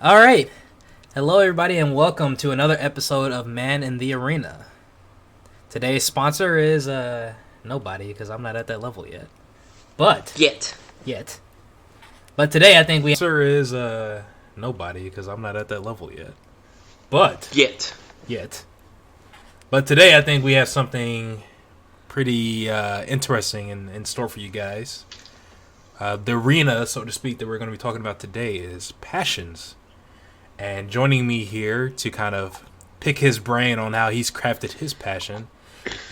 All right. Hello, everybody, and welcome to another episode of Man in the Arena. Today's sponsor is nobody, because I'm not at that level yet. But Yet. But today I think we sponsor is nobody, because I'm not at that level yet. But Yet. But today I think we have something pretty interesting in store for you guys. The arena, so to speak, that we're going to be talking about today is passions. And joining me here to kind of pick his brain on how he's crafted his passion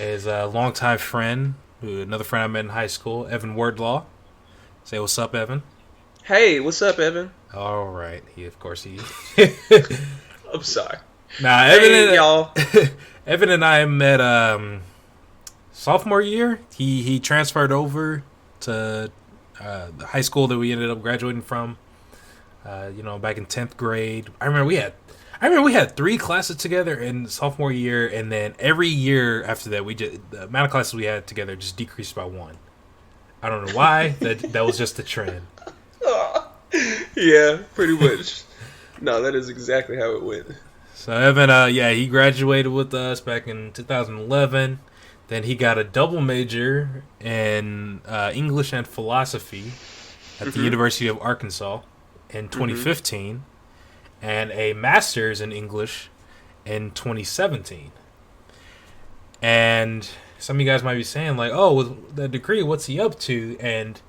is a longtime friend, another friend I met in high school, Evan Wordlaw. Say what's up, Evan. Hey, what's up, Evan? All right. Of course he. I'm sorry. Nah, Hey, y'all. Evan and I met sophomore year. He transferred over to the high school that we ended up graduating from. Back in 10th grade. I remember we had 3 classes together in sophomore year, and then every year after that, the amount of classes we had together just decreased by 1. I don't know why. that was just the trend. Yeah, pretty much. No, that is exactly how it went. So Evan, he graduated with us back in 2011. Then he got a double major in English and philosophy at the University of Arkansas in 2015, and a master's in English in 2017. And some of you guys might be saying, like, oh, with the degree, what's he up to? And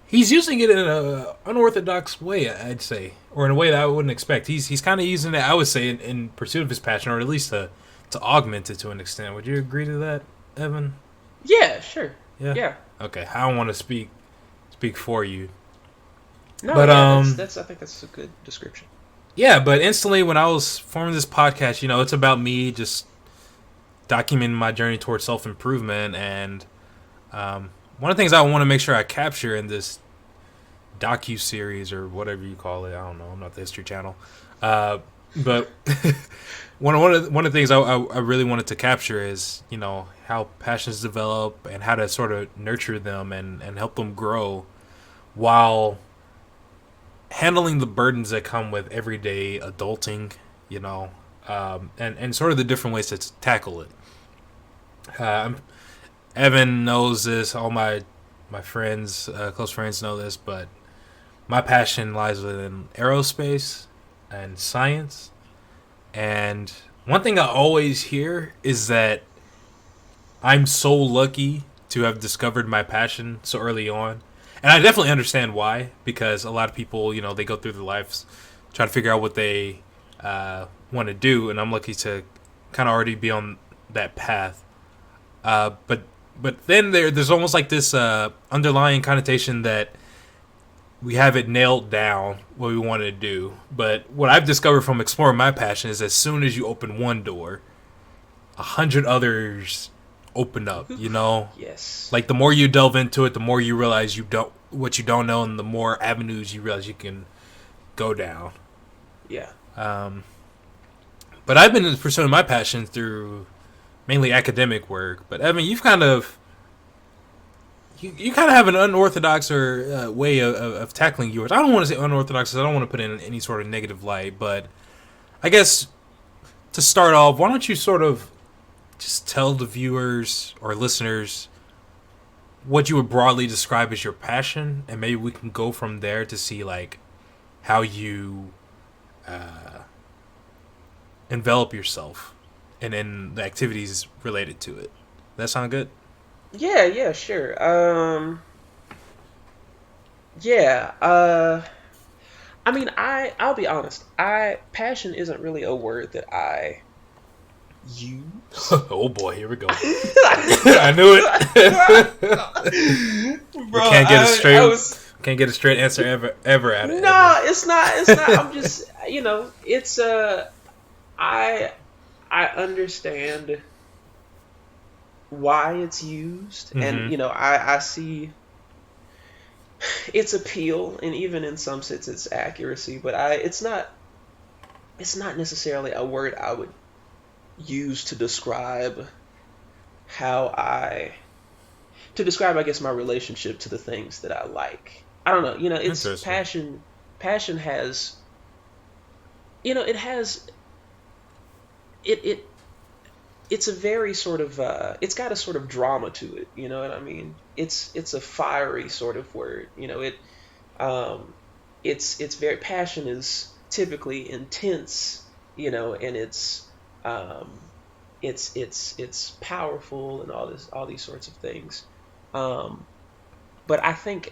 he's using it in an unorthodox way, I'd say, or in a way that I wouldn't expect. He's kind of using it, I would say, in pursuit of his passion, or at least to augment it to an extent. Would you agree to that, Evan? Yeah, sure. Yeah. Okay, I don't want to speak for you. No, but that's I think that's a good description. Yeah, but instantly when I was forming this podcast, it's about me just documenting my journey towards self-improvement, and one of the things I want to make sure I capture in this docu-series, or whatever you call it, I don't know, I'm not the History Channel, but one of the things I really wanted to capture is, how passions develop and how to sort of nurture them and help them grow while handling the burdens that come with everyday adulting, and sort of the different ways to tackle it. Evan knows this. All my friends, close friends know this, but my passion lies within aerospace and science. And one thing I always hear is that I'm so lucky to have discovered my passion so early on. And I definitely understand why, because a lot of people, they go through their lives trying to figure out what they want to do, and I'm lucky to kind of already be on that path. But then there's almost like this underlying connotation that we have it nailed down what we want to do. But what I've discovered from exploring my passion is as soon as you open one door, 100 others open up, Yes. Like the more you delve into it, the more you realize what you don't know, and the more avenues you realize you can go down. Yeah. But I've been pursuing my passion through mainly academic work. But Evan, you've kind of have an unorthodox or way of tackling yours. I don't want to say unorthodox because I don't want to put it in any sort of negative light, but I guess to start off, why don't you sort of just tell the viewers or listeners what you would broadly describe as your passion, and maybe we can go from there to see like how you envelop yourself and in the activities related to it. That sound good? Yeah, sure. I mean, I'll be honest. Passion isn't really a word that I use. Oh boy, here we go. I knew it. Bro, Can't get a straight answer ever out of it. No, it's not. I'm just, it's I understand why it's used, and I see its appeal, and even in some sense its accuracy, but it's not necessarily a word I would use to describe I guess my relationship to the things that I like. I don't know, it's passion has it has it it's a very sort of it's got a sort of drama to it. You know what I mean? It's a fiery sort of word. Um, it's very passion is typically intense. And um, it's powerful and all these sorts of things. Um, but I think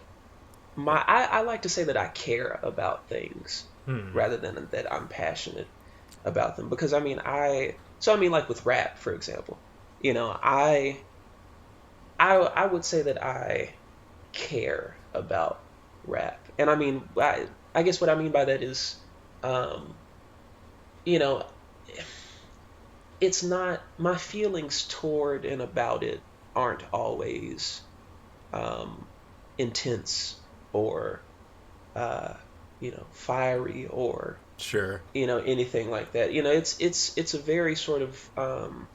I like to say that I care about things Hmm. rather than that I'm passionate about them, because I mean, like with rap, for example, you know I would say that I care about rap. And I guess what I mean by that is, um you know it's not, my feelings toward and about it aren't always um intense or uh fiery or Sure. anything like that. It's a very sort of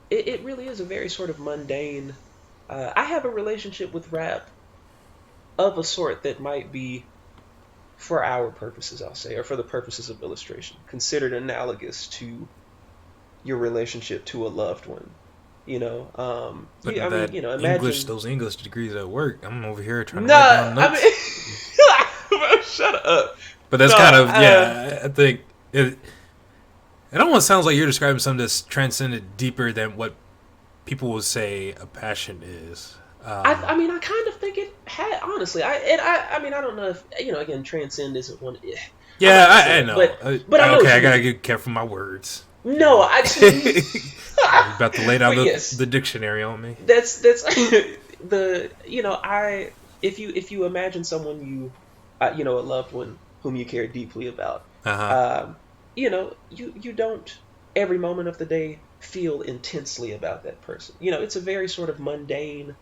it really is a very sort of mundane. I have a relationship with rap of a sort that might be, for our purposes, I'll say, or for the purposes of illustration, considered analogous to your relationship to a loved one. Putting that Imagine. Those English degrees at work. I'm over here trying to Nah, write down I notes. mean, shut up. But that's No, kind of, yeah, I think it almost sounds like you're describing something that's transcended deeper than what people would say a passion is. I kind of think it had, honestly. I don't know if, again, transcend isn't one. I'm not Yeah, gonna say I that, know. but I know Okay, what I you gotta mean. get careful with my words. No, I You're about to lay down but yes, the dictionary on me. that's the I if you imagine someone a loved one whom you care deeply about, Uh huh. you don't every moment of the day feel intensely about that person. It's a very sort of mundane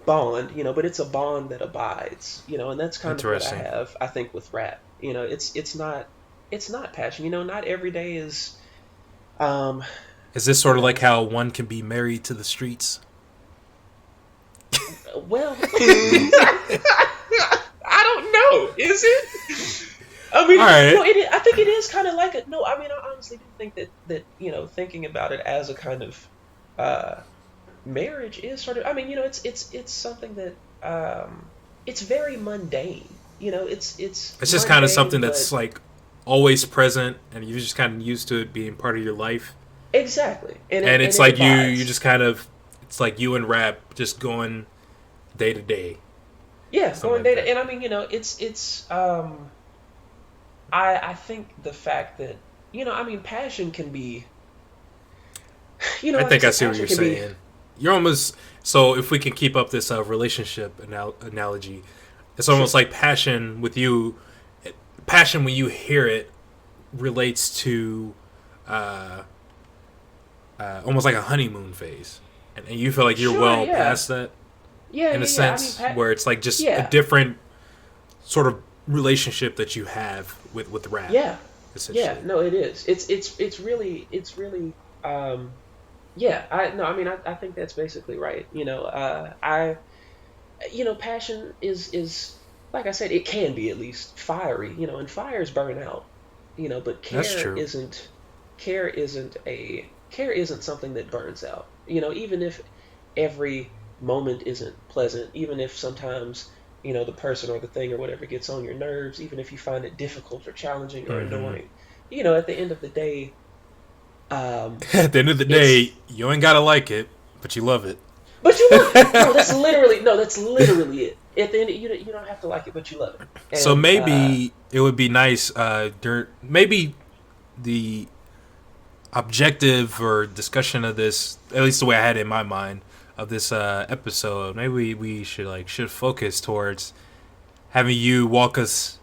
bond, but it's a bond that abides, and that's kind of what I Interesting. have, I think, with rap. It's not passion. Not every day is um Is this you sort of like know how one can be married to the streets? well, I don't know. Is it? I All mean, right. I think it is kind of like a no. I mean, I honestly do think that thinking about it as a kind of uh, marriage is sort of. I mean, it's something that it's very mundane. It's It's just kind of mundane, something that's but like always present, and you're just kind of used to it being part of your life. exactly, and And and it's it like you abides. just kind of, it's like you and rap just going day to day, Yeah, something going like data, that. and I mean, it's I think the fact that passion can be, I like I think I said, see what passion you're can be. saying. You're almost, so if we can keep up this relationship analogy, it's almost Sure. like passion with you. Passion when you hear it relates to uh, almost like a honeymoon phase, and you feel like you're Sure, well yeah. past that Yeah, in a yeah, yeah. I mean, sense, where it's like just a yeah. different sort of relationship that you have with rap, Yeah. Yeah, essentially. no, it is. It's really yeah, I no, I mean, I think that's basically right. Passion is like I said, it can be at least fiery, and fires burn out, but That's true. care isn't something that burns out. Even if every moment isn't pleasant, even if sometimes, the person or the thing or whatever gets on your nerves, even if you find it difficult or challenging or Hmm. annoying, at the end of the day, um, At the end of the day, it's you ain't gotta like it, but you love it. but you love, bro. That's literally no. That's literally it. At the end, you don't have to like it, but you love it. So And maybe it would be nice. Maybe the objective or discussion of this, at least the way I had it in my mind of this episode, maybe we should focus towards having you walk us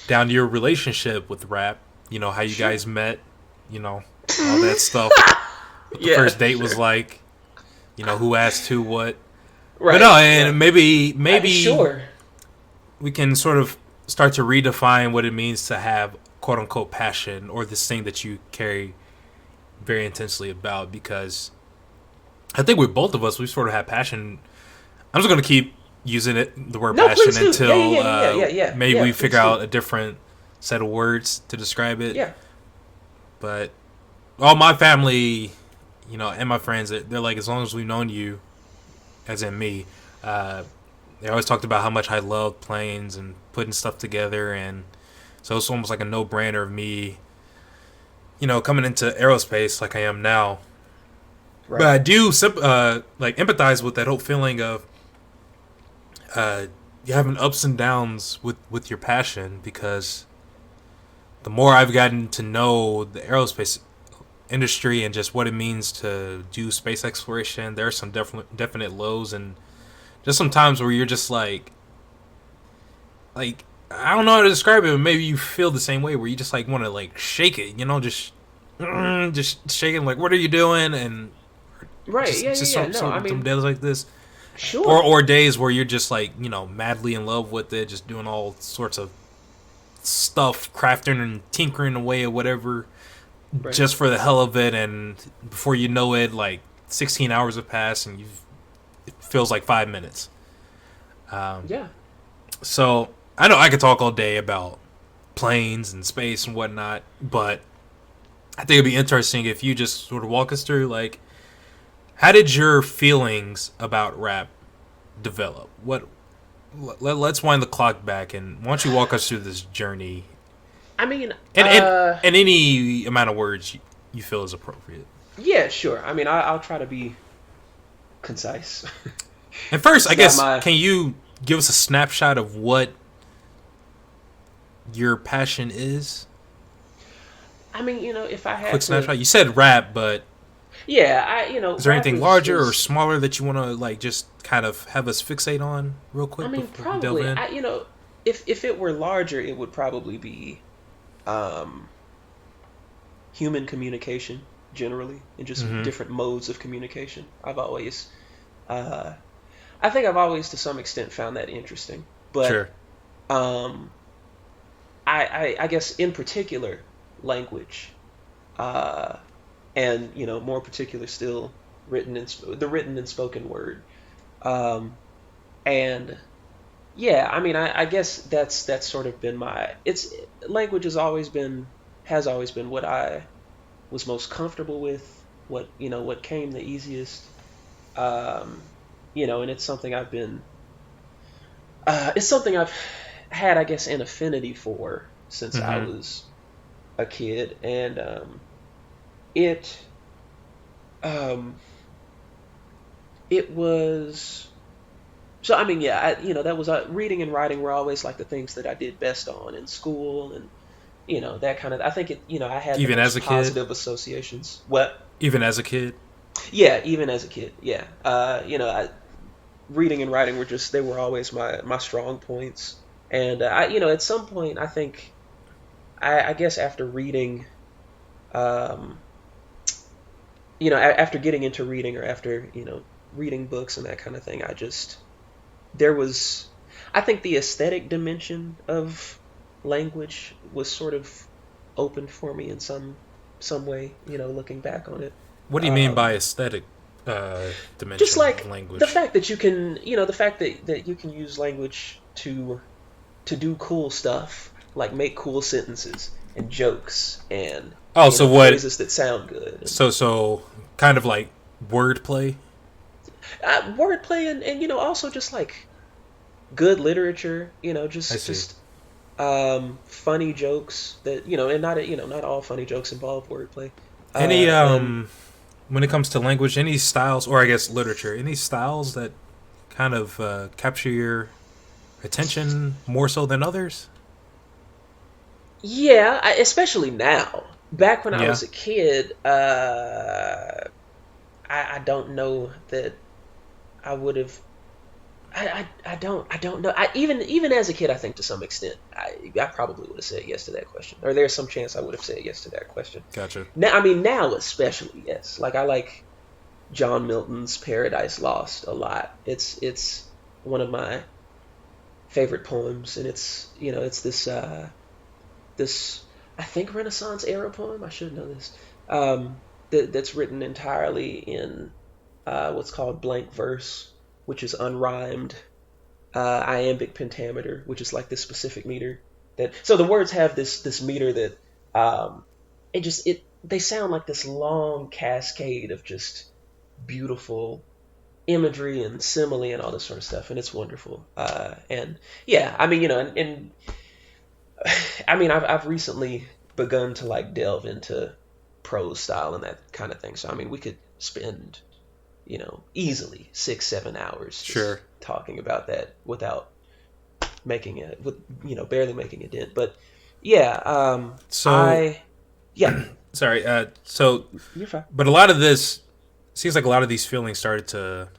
down your relationship with rap. You know how you sure. guys met. You know all that stuff. What the Yeah, first date was sure. like. You know who asked who what. But no, Right, and right. maybe Sure. we can sort of start to redefine what it means to have quote unquote passion or this thing that you carry very intensely about, because I think with both of us we sort of have passion. I'm just gonna keep using it, the word No, passion, please do. Yeah, yeah, until yeah, yeah, yeah, yeah, maybe yeah. we figure Please do. out a different set of words to describe it. Yeah. But all my family, and my friends, they're like, as long as we've known you, as in me, uh, they always talked about how much I loved planes and putting stuff together, and so it's almost like a no-brainer of me, coming into aerospace like I am now. But Right. I do like empathize with that whole feeling of you having ups and downs with your passion, because the more I've gotten to know the aerospace industry and just what it means to do space exploration, there are some definite lows, and just some times where you're just like I don't know how to describe it, but maybe you feel the same way, where you just like want to like shake it, just shaking, like, what are you doing? And Right. just Yeah. Yeah. just Yeah. No, I some mean, days like this, sure. or days where you're just like, madly in love with it, just doing all sorts of stuff, crafting and tinkering away or whatever, Right. just for the hell of it, and before you know it, like 16 hours have passed, and it feels like 5 minutes. Um, Yeah. so I know I could talk all day about planes and space and whatnot, but I think it'd be interesting if you just sort of walk us through, like, how did your feelings about rap develop? Let's wind the clock back, and why don't you walk us through this journey, I mean, and any amount of words you feel is appropriate. yeah, sure. I mean, I'll try to be concise. And first, I It's not guess, my. can you give us a snapshot of what your passion is? I mean, if I had Quick to, snapshot. You said rap, but yeah, is there rap anything is larger or is. smaller that you want to, like, just kind of have us fixate on real I quick mean, before we delve probably. in? If it were larger, it would probably be um, human communication generally, and just Mm-hmm. different modes of communication. Uh, I think I've always, to some extent, found that interesting. But Sure. um, I guess in particular, language, uh, and more particular still, the written and spoken word, um, and yeah, I mean, I guess that's sort of been my. It's language has always been what I was most comfortable with, what came the easiest, um, and it's something I've had, I guess, an affinity for since I Mm-hmm. was a kid, and it um, it was. So I mean, yeah, that was reading and writing were always like the things that I did best on in school, and that kind of. I think I had the Even as most a kid? positive associations. What? Even as a kid? Yeah, even as a kid, yeah. Reading and writing they were always my strong points, and at some point, I think I guess after reading, um, after getting into reading, or after reading books and that kind of thing, there was, I think the aesthetic dimension of language was sort of opened for me in some way, looking back on it. What do you mean by Um, aesthetic just dimension of like the language? fact that you can, the fact that you can use language to do cool stuff, like make cool sentences and jokes, and Oh, so what? phrases that sound good, and So kind of like wordplay. wordplay, and also just like good literature, I see. funny jokes that and not all funny jokes involve wordplay. Any And when it comes to language, any styles, or I guess literature, any styles that kind of capture your attention more so than others? yeah, especially now. Back when I Yeah. was a kid, I don't know that I would have. I don't know. Even as a kid, I think to some extent, I probably would have said yes to that question, or there's some chance I would have said yes to that question. Gotcha. Now, I mean, now especially, yes. Like, I like John Milton's Paradise Lost a lot. It's one of my favorite poems, and it's this, I think, Renaissance era poem. I should know this. That's written entirely in what's called blank verse, which is unrhymed, iambic pentameter, which is like this specific meter. that so the words have this meter that um it they sound like this long cascade of just beautiful imagery and simile and all this sort of stuff, and it's wonderful. And yeah, I mean, and I mean, I've recently begun to like delve into prose style and that kind of thing. So I mean, we could spend easily 6 7 hours just Sure. talking about that without making it with barely making a dent. But yeah, So I yeah, sorry. So, you're fine. but a lot of this seems like a lot of these feelings started to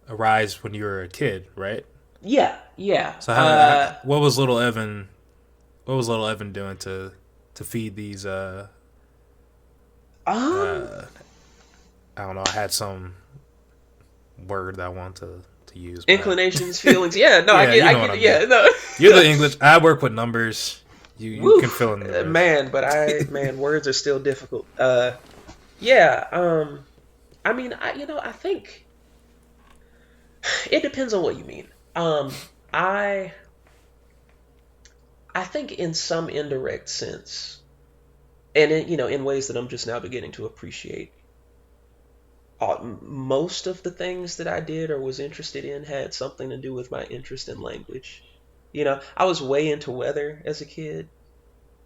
arise when you were a kid, right? Yeah, yeah. So what was little Evan? What was little Evan doing to feed these? Um, Uh, I don't know. I had some word that I want to use, but inclinations, feelings. Yeah, no, yeah, you I know what get I it. mean. Yeah, no. You're the English. I work with numbers. You Woo, can fill in the rest. man, but man, words are still difficult. Yeah. I mean, I think it depends on what you mean. I I think in some indirect sense, and in ways that I'm just now beginning to appreciate, most of the things that I did or was interested in had something to do with my interest in language. I was way into weather as a kid,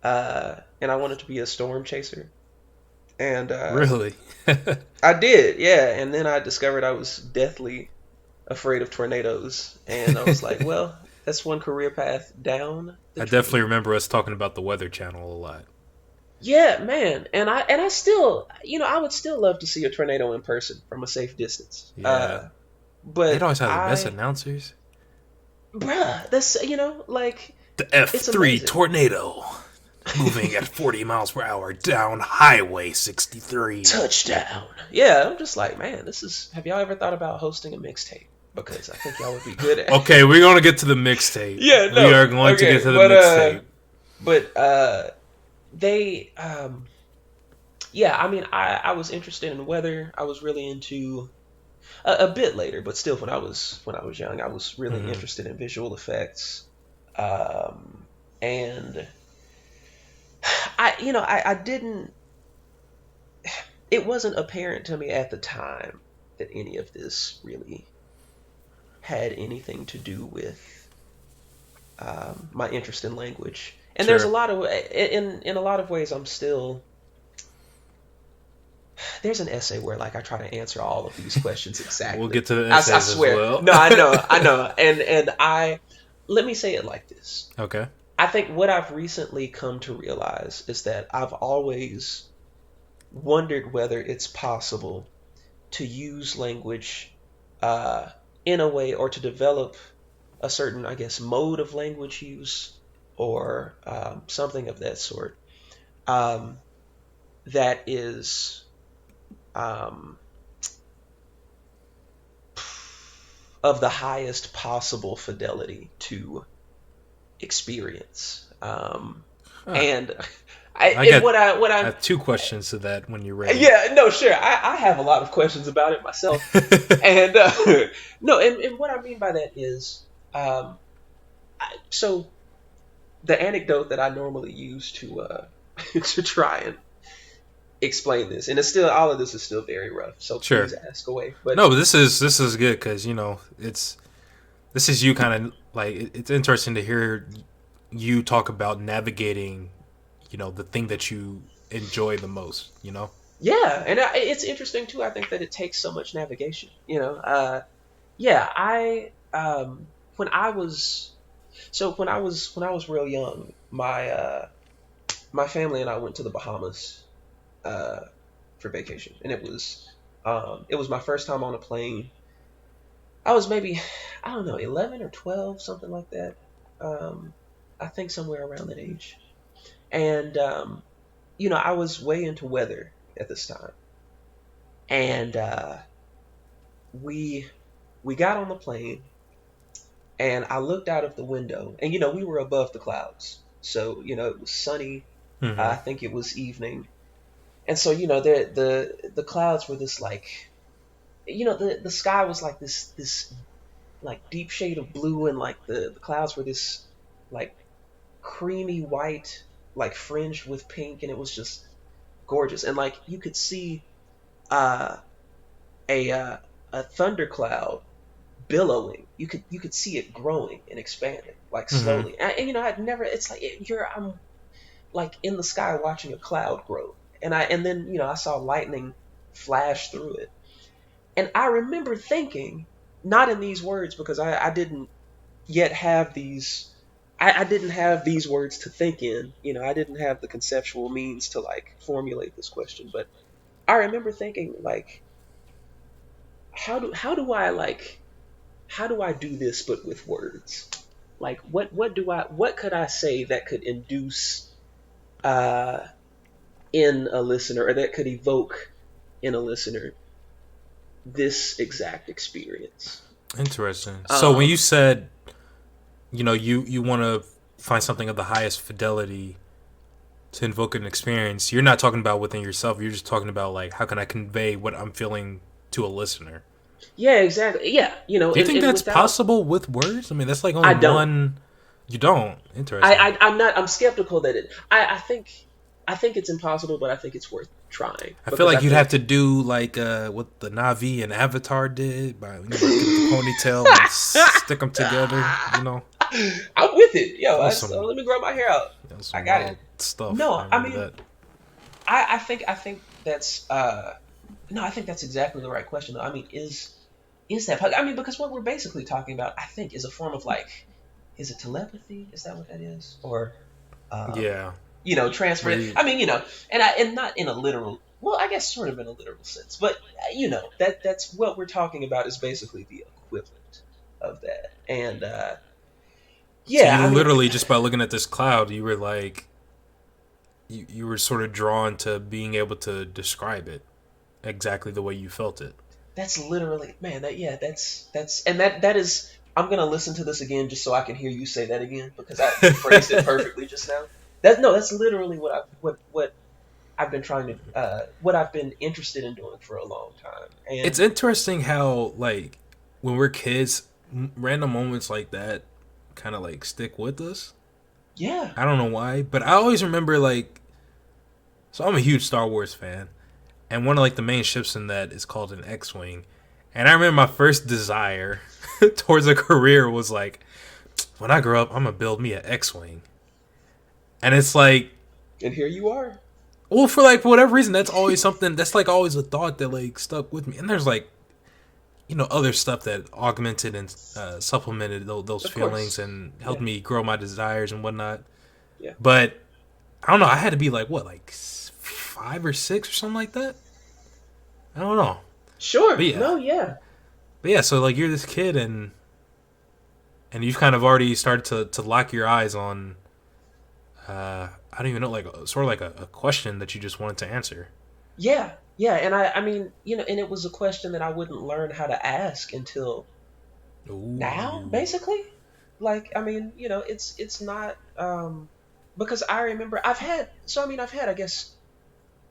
and I wanted to be a storm chaser. And Really? I did, yeah. And then I discovered I was deathly afraid of tornadoes. And I was like, well, that's one career path down the I definitely drain. remember us talking about the Weather Channel a lot. Yeah, man. And I still, I would still love to see a tornado in person from a safe distance. Yeah, they'd But always have the best announcers. bruh, that's, like, The F it's three amazing. tornado moving at 40 miles per hour down Highway 63. Touchdown. Yeah, I'm just like, man, have y'all ever thought about hosting a mixtape? Because I think y'all would be good at it. Okay, we're gonna get to the mixtape. Yeah, We no. are going to get Okay, to the mixtape. but they yeah, I mean, I was interested in weather. I was really into a bit later, but still when I was young, I was really Hmm. interested in visual effects. And I didn't it wasn't apparent to me at the time that any of this really had anything to do with my interest in language. And there's a Sure. lot of in a lot of ways I'm still there's an essay where like I try to answer all of these questions We'll exactly. get to the I essays as swear. well. No, I know, and I let me say it like this. Okay. I think what I've recently come to realize is that I've always wondered whether it's possible to use language uh, in a way or to develop a certain, I guess, mode of language use or something of that sort um, that is um, of the highest possible fidelity to experience. Huh. And I and got. what I I'm have two questions to that when you're ready. yeah, no, sure. I have a lot of questions about it myself. And no, and what I mean by that is, so the anecdote that I normally use to to try and explain this, and it's still all of this is still very rough. So Sure. please ask away. But No, but this is good because it's this is you kind of like it's interesting to hear you talk about navigating the thing that you enjoy the most. yeah, and it's interesting too. I think that it takes so much navigation. Yeah, when I was when I was real young, my family and I went to the Bahamas uh, for vacation, and it was my first time on a plane. I was maybe I don't know 11 or 12, something like that. Um, I think somewhere around that age, and I was way into weather at this time, and we we got on the plane, and I looked out of the window, and we were above the clouds, so it was sunny. Hmm. I think it was evening, and so the clouds were this like the sky was like this like deep shade of blue, and like the clouds were this like creamy white, like fringed with pink, and it was just gorgeous. And like you could see uh, a a thundercloud billowing. You could see it growing and expanding like Hmm. slowly. And you know, I'd never. It's like I'm like in the sky watching a cloud grow, and then I saw lightning flash through it, and I remember thinking, not in these words because I didn't yet have these. I didn't have these words to think in. I didn't have the conceptual means to like formulate this question, but I remember thinking like, how do I do this but with words? Like what could I say that could induce uh in a listener, or that could evoke in a listener this exact experience? Interesting. So when you Um said, you want to find something of the highest fidelity to invoke an experience, you're not talking about within yourself. You're just talking about like how can I convey what I'm feeling to a listener. yeah, exactly. Yeah, Do you think and that's without possible with words? I mean, that's like only I don't. one. You don't. Interesting. I'm not. I'm skeptical that it. I think it's impossible, but I think it's worth trying I feel because I like you'd have think. to do like what the Navi and Avatar did by get the ponytail and stick them together. I'm with it, yo. That was some Let me grow my hair out. that was I some got it. wild stuff. I No, I remember mean, that. I think that's no, I think that's exactly the right question. Though. I mean, is that? I mean, because what we're basically talking about, I think, is a form of like, is it telepathy? Is that what that is? Or um, Yeah. transfer. Where you, I mean, and not in a literal. Well, I guess sort of in a literal sense, but that's what we're talking about is basically the equivalent of that. And so yeah, you I mean, literally just by looking at this cloud, you were like you were sort of drawn to being able to describe it exactly the way you felt it. that's literally, man. And that is. I'm gonna listen to this again just so I can hear you say that again because you phrased it perfectly just now. That's literally what I've been trying to what I've been interested in doing for a long time. It's And interesting how like when we're kids, random moments like that kind of like stick with us. yeah, I don't know why, but I always remember like so I'm a huge Star Wars fan, and one of like the main ships in that is called an X-wing. And I remember my first desire towards a career was like, when I grow up, I'm gonna build me an X-wing. And it's like, and here you are. well, for like whatever reason, that's always something that's like always a thought that like stuck with me. And there's like other stuff that augmented and supplemented those Of feelings course. and helped Yeah. me grow my desires and whatnot. Yeah. But I don't know. I had to be like what, like 5 or 6 or something like that. I don't know. Sure. But yeah, No, yeah. So like you're this kid and you've kind of already started to lock your eyes on I don't even know, like sort of like a question that you just wanted to answer. Yeah. Yeah. And I mean, and it was a question that I wouldn't learn how to ask until now, Ooh. basically. Like, I mean, it's not because I remember I've had I guess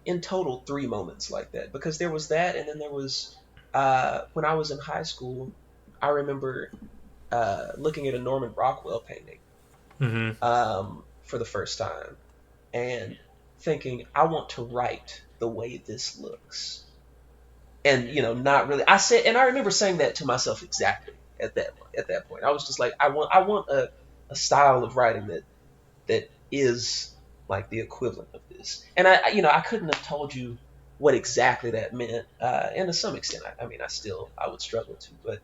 in total 3 moments like that because there was that and then there was when I was in high school, I remember looking at a Norman Rockwell painting Mm-hmm. for the first time and thinking, I want to write the way this looks. And not really. I said, and I remember saying that to myself exactly at that point. I was just like, I want a style of writing that is like the equivalent of this. And I couldn't have told you what exactly that meant. And to some extent, I mean, I would struggle to, but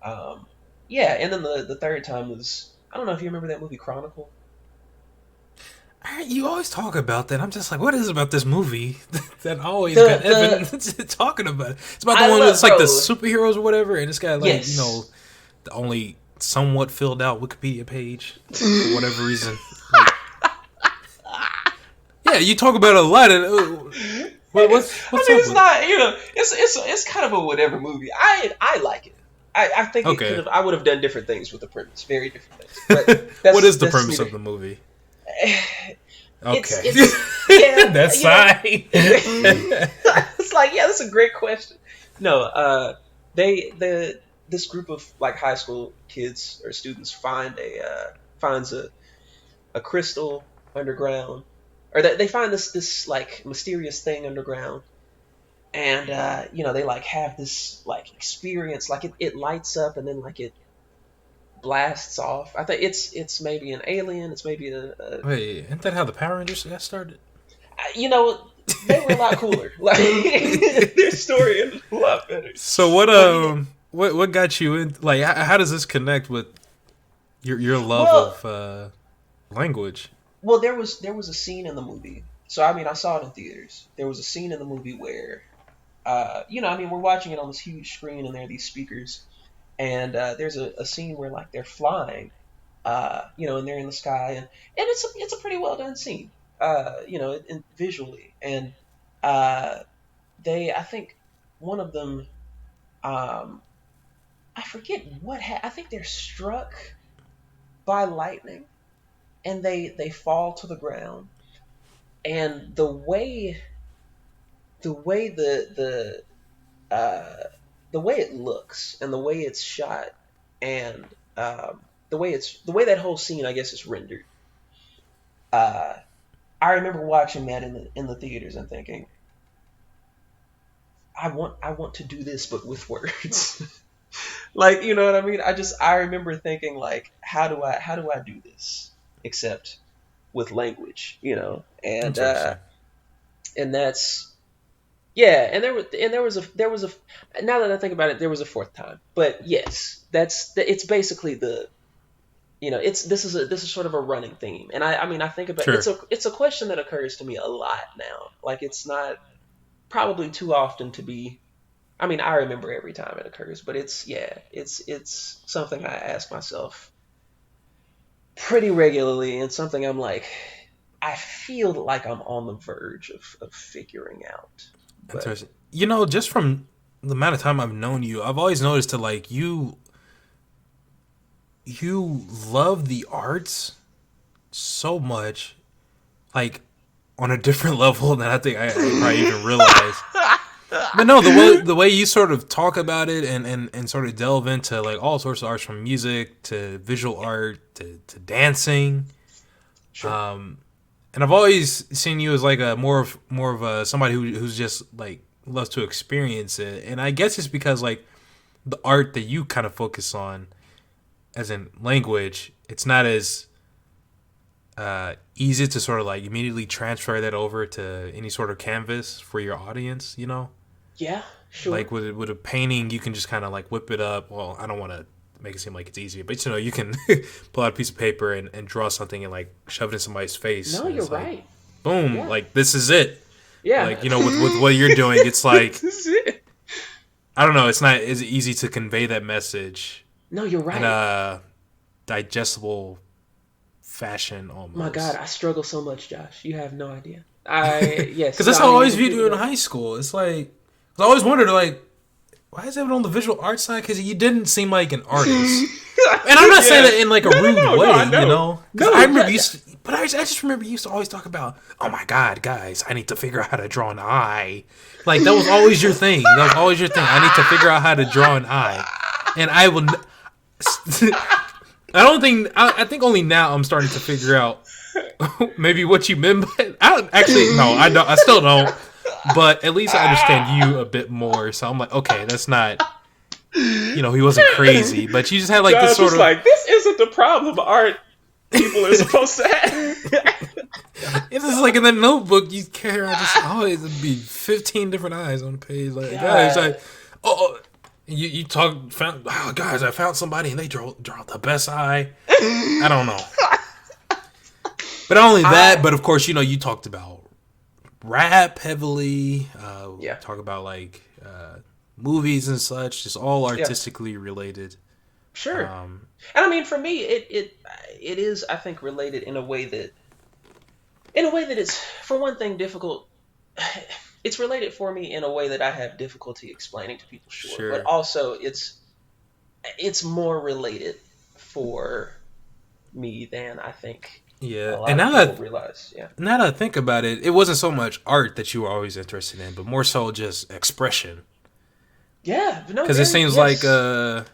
um, yeah. And then the third time was, I don't know if you remember that movie Chronicle. You always talk about that. I'm just like, what is it about this movie that always got Evan The talking about it? It's about the I one love that's like the bro. superheroes or whatever, and it's got like Yes. the only somewhat filled out Wikipedia page for whatever reason. Like, yeah, you talk about it a lot. And I what's mean, up it's with it? not. It's kind of a whatever movie. I like it. I think it could Okay, have. I would have done different things with the premise, very different things. But what is the that's premise neither. of the movie? It's Okay, it's yeah, that's sigh. it's like, yeah, that's a great question. No, this group of like high school kids or students finds a crystal underground, or that they find this like mysterious thing underground, and they like have this like experience, like it lights up and then like it blasts off. I think it's maybe an alien. It's maybe a Wait, isn't that how the Power Rangers got started? you know they were a lot cooler. Like their story ended a lot better. So what But yeah, what got you in? Like, how does this connect with your love well, of language? well, there was a scene in the movie. So I mean, I saw it in theaters. There was a scene in the movie where, I mean, we're watching it on this huge screen, and there are these speakers, and there's a scene where like they're flying, and they're in the sky, and it's a pretty well done scene, visually, and uh, I think one of them, um, I forget I think they're struck by lightning, and they fall to the ground, and the way uh, the way it looks and the way it's shot, and the way that whole scene, I guess, is rendered. Uh, I remember watching that in the theaters and thinking, I want to do this, but with words. Like, you know what I mean? I remember thinking like, how do I do this except with language, and Interesting. that's yeah, and there was a now that I think about it, there was a fourth time. But yes, it's basically it's this is sort of a running theme. And I mean, I think about Sure. it's a question that occurs to me a lot now. Like, it's not probably too often to be. I mean, I remember every time it occurs, but it's something I ask myself pretty regularly, and something I'm like, I feel like I'm on the verge of figuring out. But Interesting. Just from the amount of time I've known you, I've always noticed that like you love the arts so much, like on a different level than I think I probably even realized. But no, the way you sort of talk about it and sort of delve into like all sorts of arts, from music to visual art to dancing. sure. Um, and I've always seen you as like a more of a somebody who's just like loves to experience it. And I guess it's because like the art that you kind of focus on, as in language, it's not as easy to sort of like immediately transfer that over to any sort of canvas for your audience. Yeah, sure. Like with a painting, you can just kind of like whip it up. Well, I don't want to make it seem like it's easy, but you can pull out a piece of paper and draw something and like shove it in somebody's face, No, and you're it's like, right. boom, Yeah. like this is it. Yeah. Like, with what you're doing, it's like, This is it. I don't know, it's not as easy to convey that message No, you're in right. a digestible fashion My God, almost. I struggle so much, Josh. You have no idea. I Because yes, no, that's I how I mean, you're always viewed completely you in right. high school. It's like, 'cause I always wondered like, why is Evan on the visual arts side? Because you didn't seem like an artist. And I'm not saying Yeah. that in like a No, no, rude no, no. way, I know. Because No, I remember yeah, you yeah. used to, but I just remember you used to always talk about, oh my God, guys, I need to figure out how to draw an eye. Like, that was always your thing. That was always your thing. I need to figure out how to draw an eye. And I will, I don't think, I think only now I'm starting to figure out maybe what you meant by, I don't, actually, no, I don't, I still don't. But at least I understand you a bit more. So I'm like, okay, that's not, he wasn't crazy, but you just had like this Josh sort was of, like, "This isn't the problem art people are supposed to have." it's just like in that notebook you carry around, just always be 15 different eyes on the page. Like, guys, God. like, you guys, I found somebody and they draw the best eye. I don't know. But not only that, I but of course, you talked about rap heavily, Yeah. talk about like movies and such, just all Yeah. artistically related. Sure. Um, And I mean, for me, it is, I think, related in a way that it's, for one thing, difficult. It's related for me in a way that I have difficulty explaining to people, sure, but sure. also it's more related for me than I think a Yeah. And lot of now people that realize. Yeah. now that I think about it, it wasn't so much art that you were always interested in, but more so just expression. Yeah. No. Because it Very. seems like Yes.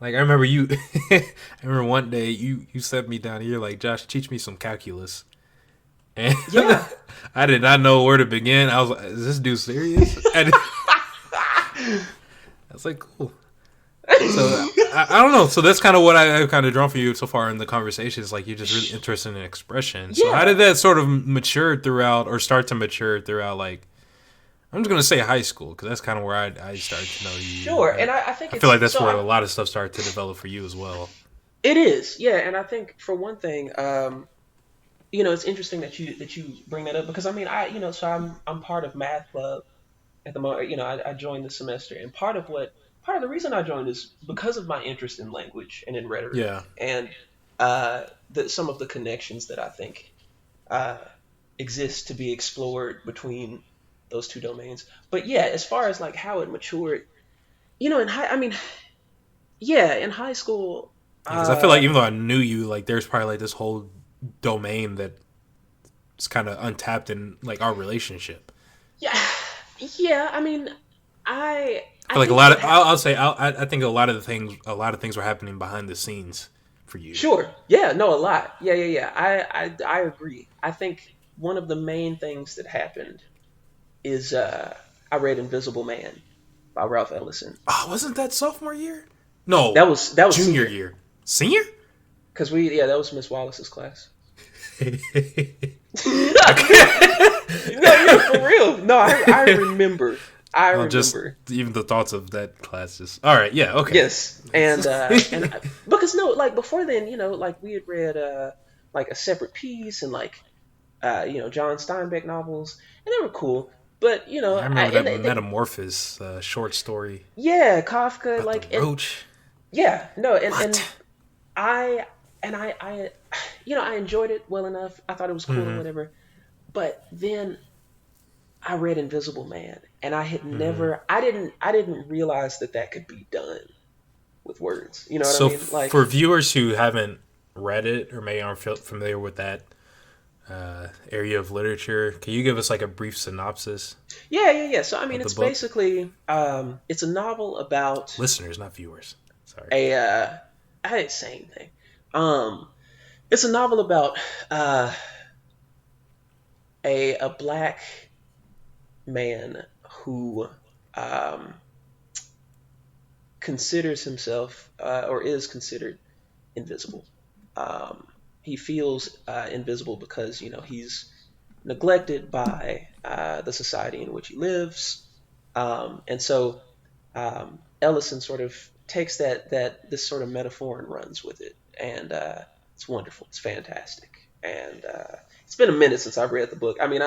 Like I remember you. I remember one day you set me down here like Josh, teach me some calculus, and Yeah. I did not know where to begin. I was like, is this dude serious? And I was like, cool. So I don't know. So that's kind of what I've kind of drawn for you so far in the conversation. Is like you're just really interested in expression. So how Yeah. did that sort of mature throughout, or start to mature throughout? Like I'm just gonna say high school because that's kind of where I started to know you. Sure. And I think I feel like it's that's so where I a lot of stuff started to develop for you as well. it is. Yeah, and I think for one thing, it's interesting that you bring that up because I mean, so I'm part of math club at the moment. I joined this semester, and part of the reason I joined is because of my interest in language and in rhetoric, Yeah. and some of the connections that I think uh, exist to be explored between those two domains. But yeah, as far as like how it matured, I mean, yeah, in high school, Yeah, because I feel like uh, even though I knew you, like there's probably like this whole domain that's kind of untapped in like our relationship. yeah, yeah. I mean, I I I feel like a think lot what of happened. I'll say I think a lot of things were happening behind the scenes for you. Sure. Yeah, no, a lot. Yeah, yeah, yeah. I agree. I think one of the main things that happened is I read Invisible Man by Ralph Ellison. Oh, wasn't that sophomore year? No, That was junior senior year. Senior? because that was Miss Wallace's class. No, yeah, for real. No, I remember. I Well, just remember. even the thoughts of that class just. All right, yeah, okay. Yes, because no, like before then, like we had read like A Separate Piece and like John Steinbeck novels, and they were cool. But I remember that Metamorphosis short story yeah, Kafka, about the like, and roach. yeah, no, and What? I I I enjoyed it well enough. I thought it was cool or Mm-hmm. whatever. But then I read Invisible Man, and Mm-hmm. I didn't realize that that could be done with words. You know what I So mean? for Like, viewers who haven't read it or maybe aren't familiar with that area of literature, can you give us like a brief synopsis yeah, yeah, yeah. So I mean, of the it's book? basically it's a novel about Listeners, not viewers. Sorry. a I didn't say anything. Um, it's a novel about uh a black man who um considers himself or is considered invisible. Um, he feels invisible because he's neglected by the society in which he lives, and so Ellison sort of takes that this sort of metaphor and runs with it, and it's wonderful. It's fantastic, and it's been a minute since I've read the book. I mean,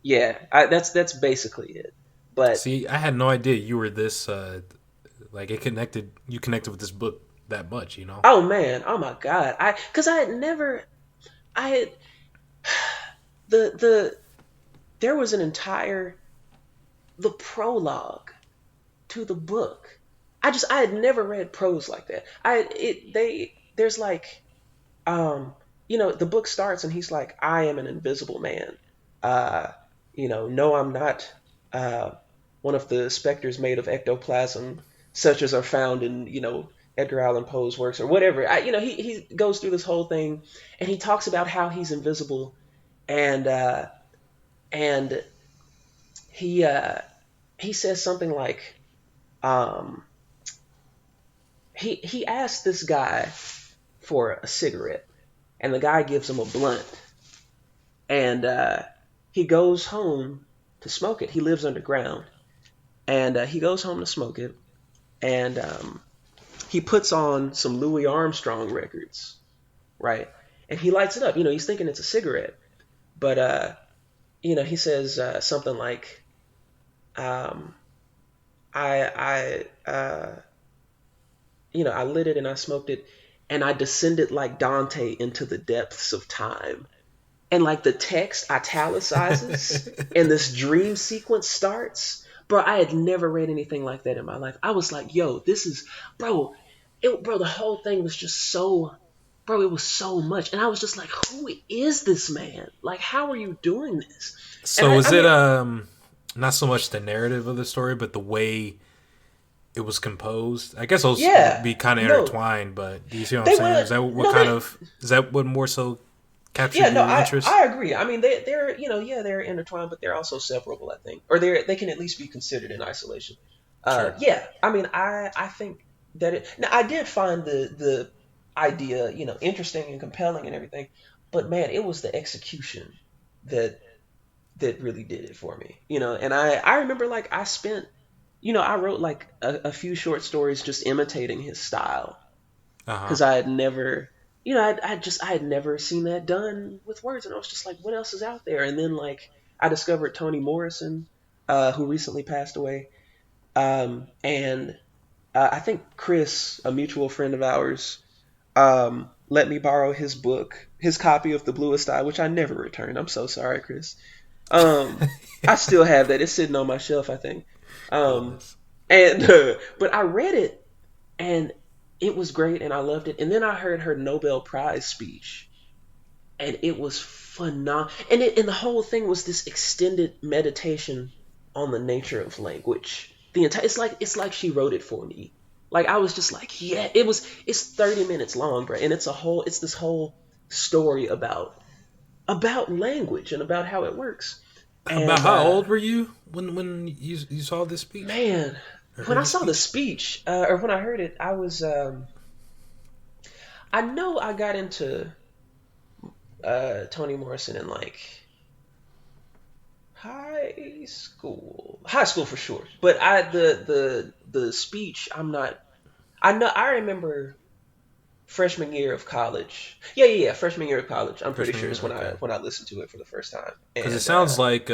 that's basically it. But See, I had no idea you were this like it connected. You connected with this book that much, you know. oh man, oh my god, because I had never, I had the there was an entire the prologue to the book. I had never read prose like that. I it they there's like the book starts and he's like, I am an invisible man. Uh no, I'm not uh one of the specters made of ectoplasm such as are found in, Edgar Allan Poe's works or whatever. He goes through this whole thing and he talks about how he's invisible and and he he says something like um he asked this guy for a cigarette, and the guy gives him a blunt, and he goes home to smoke it. He lives underground, and he goes home to smoke it, and he puts on some Louis Armstrong records, right? And he lights it up. He's thinking it's a cigarette, but he says something like, um, I lit it and I smoked it, and I descended like Dante into the depths of time. And like the text italicizes and this dream sequence starts. Bro, I had never read anything like that in my life. I was like, yo, this is, bro, the whole thing was just so, bro, it was so much. And I was just like, who is this man? Like, how are you doing this? And So I, is I it mean, not so much the narrative of the story, but the way it was composed. I guess those would Yeah, be kind of no, intertwined, but do you see what I'm they saying? would. Is that what No, kind they. of is that what more so Yeah, captured no, your I interest? I agree. I mean, they're yeah, they're intertwined, but they're also separable. I think, or they can at least be considered in isolation. Sure. Yeah, I mean, I think that it. Now, I did find the idea, interesting and compelling and everything, but man, it was the execution that that really did it for me. And I remember like I spent, I wrote like a few short stories just imitating his style Uh huh. because I had never, I had never seen that done with words, and I was just like, what else is out there? And then like I discovered Toni Morrison, who recently passed away, and I think Chris, a mutual friend of ours, let me borrow his book, his copy of The Bluest Eye, which I never returned. I'm so sorry, Chris. I still have that. It's sitting on my shelf, I think. Um, Goodness. and but I read it and it was great and I loved it. And then I heard her Nobel Prize speech and it was phenomenal. And the whole thing was this extended meditation on the nature of language. It's like she wrote it for me. Like I was just like, yeah, it's 30 minutes long, bro, and it's this whole story about language and about how it works. About And how old were you when you saw this speech man, or when heard I the saw the speech? speech, or when I heard it, I was I know I got into Toni Morrison in like high school for sure. But the speech, I'm not. I know I remember freshman year of college. Yeah, freshman year of college. I'm pretty Freshman sure year. is when I Okay. when I listened to it for the first time. Because it And sounds like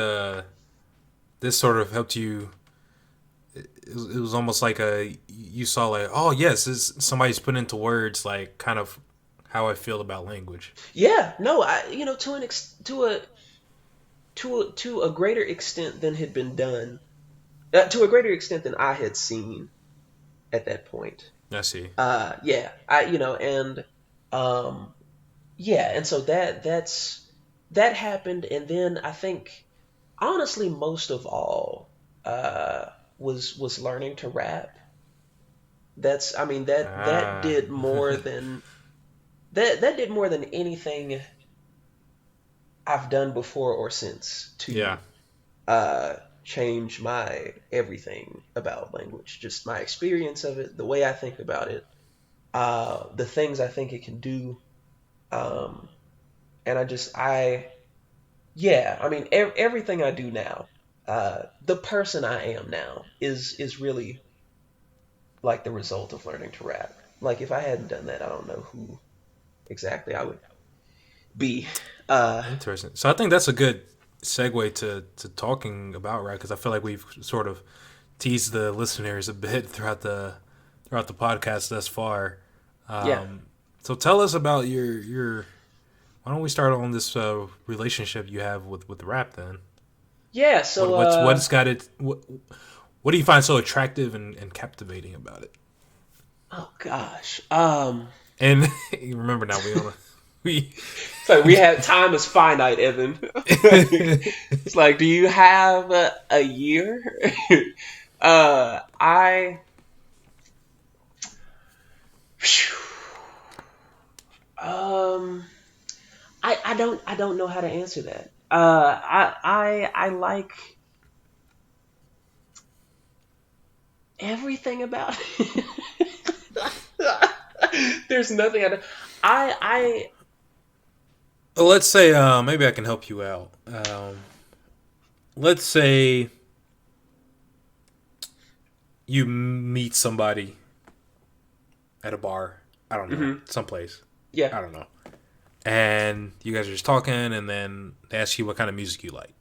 this sort of helped you. It was almost like you saw like, oh yes, this somebody's put into words like kind of how I feel about language. yeah, no, I to an to a greater extent than had been done, to a greater extent than I had seen at that point. I see. Yeah, I and um yeah, and so that happened, and then I think honestly most of all was learning to rap. That's I mean that Ah, did more than that did more than anything I've done before or since yeah. to change my everything about language, just my experience of it, the way I think about it, the things I think it can do, um, and yeah, I mean, everything I do now, the person I am now is really like the result of learning to rap. Like if I hadn't done that, I don't know who exactly I would be. Uh, Interesting. So I think that's a good segue to talking about rap because I feel like we've sort of teased the listeners a bit throughout the podcast thus far. yeah, So tell us about your. Why don't we start on this relationship you have with rap then? yeah. What So what's got it? What do you find so attractive and captivating about it? oh gosh, And remember now we on a, we so we have time is finite, Evan. It's like, do you have a year? I um I don't know how to answer that. I like everything about it. There's nothing I well, let's say maybe I can help you out. Let's say you meet somebody at a bar. I don't know, mhm, someplace. yeah. I don't know. And you guys are just talking, and then they ask you what kind of music you like.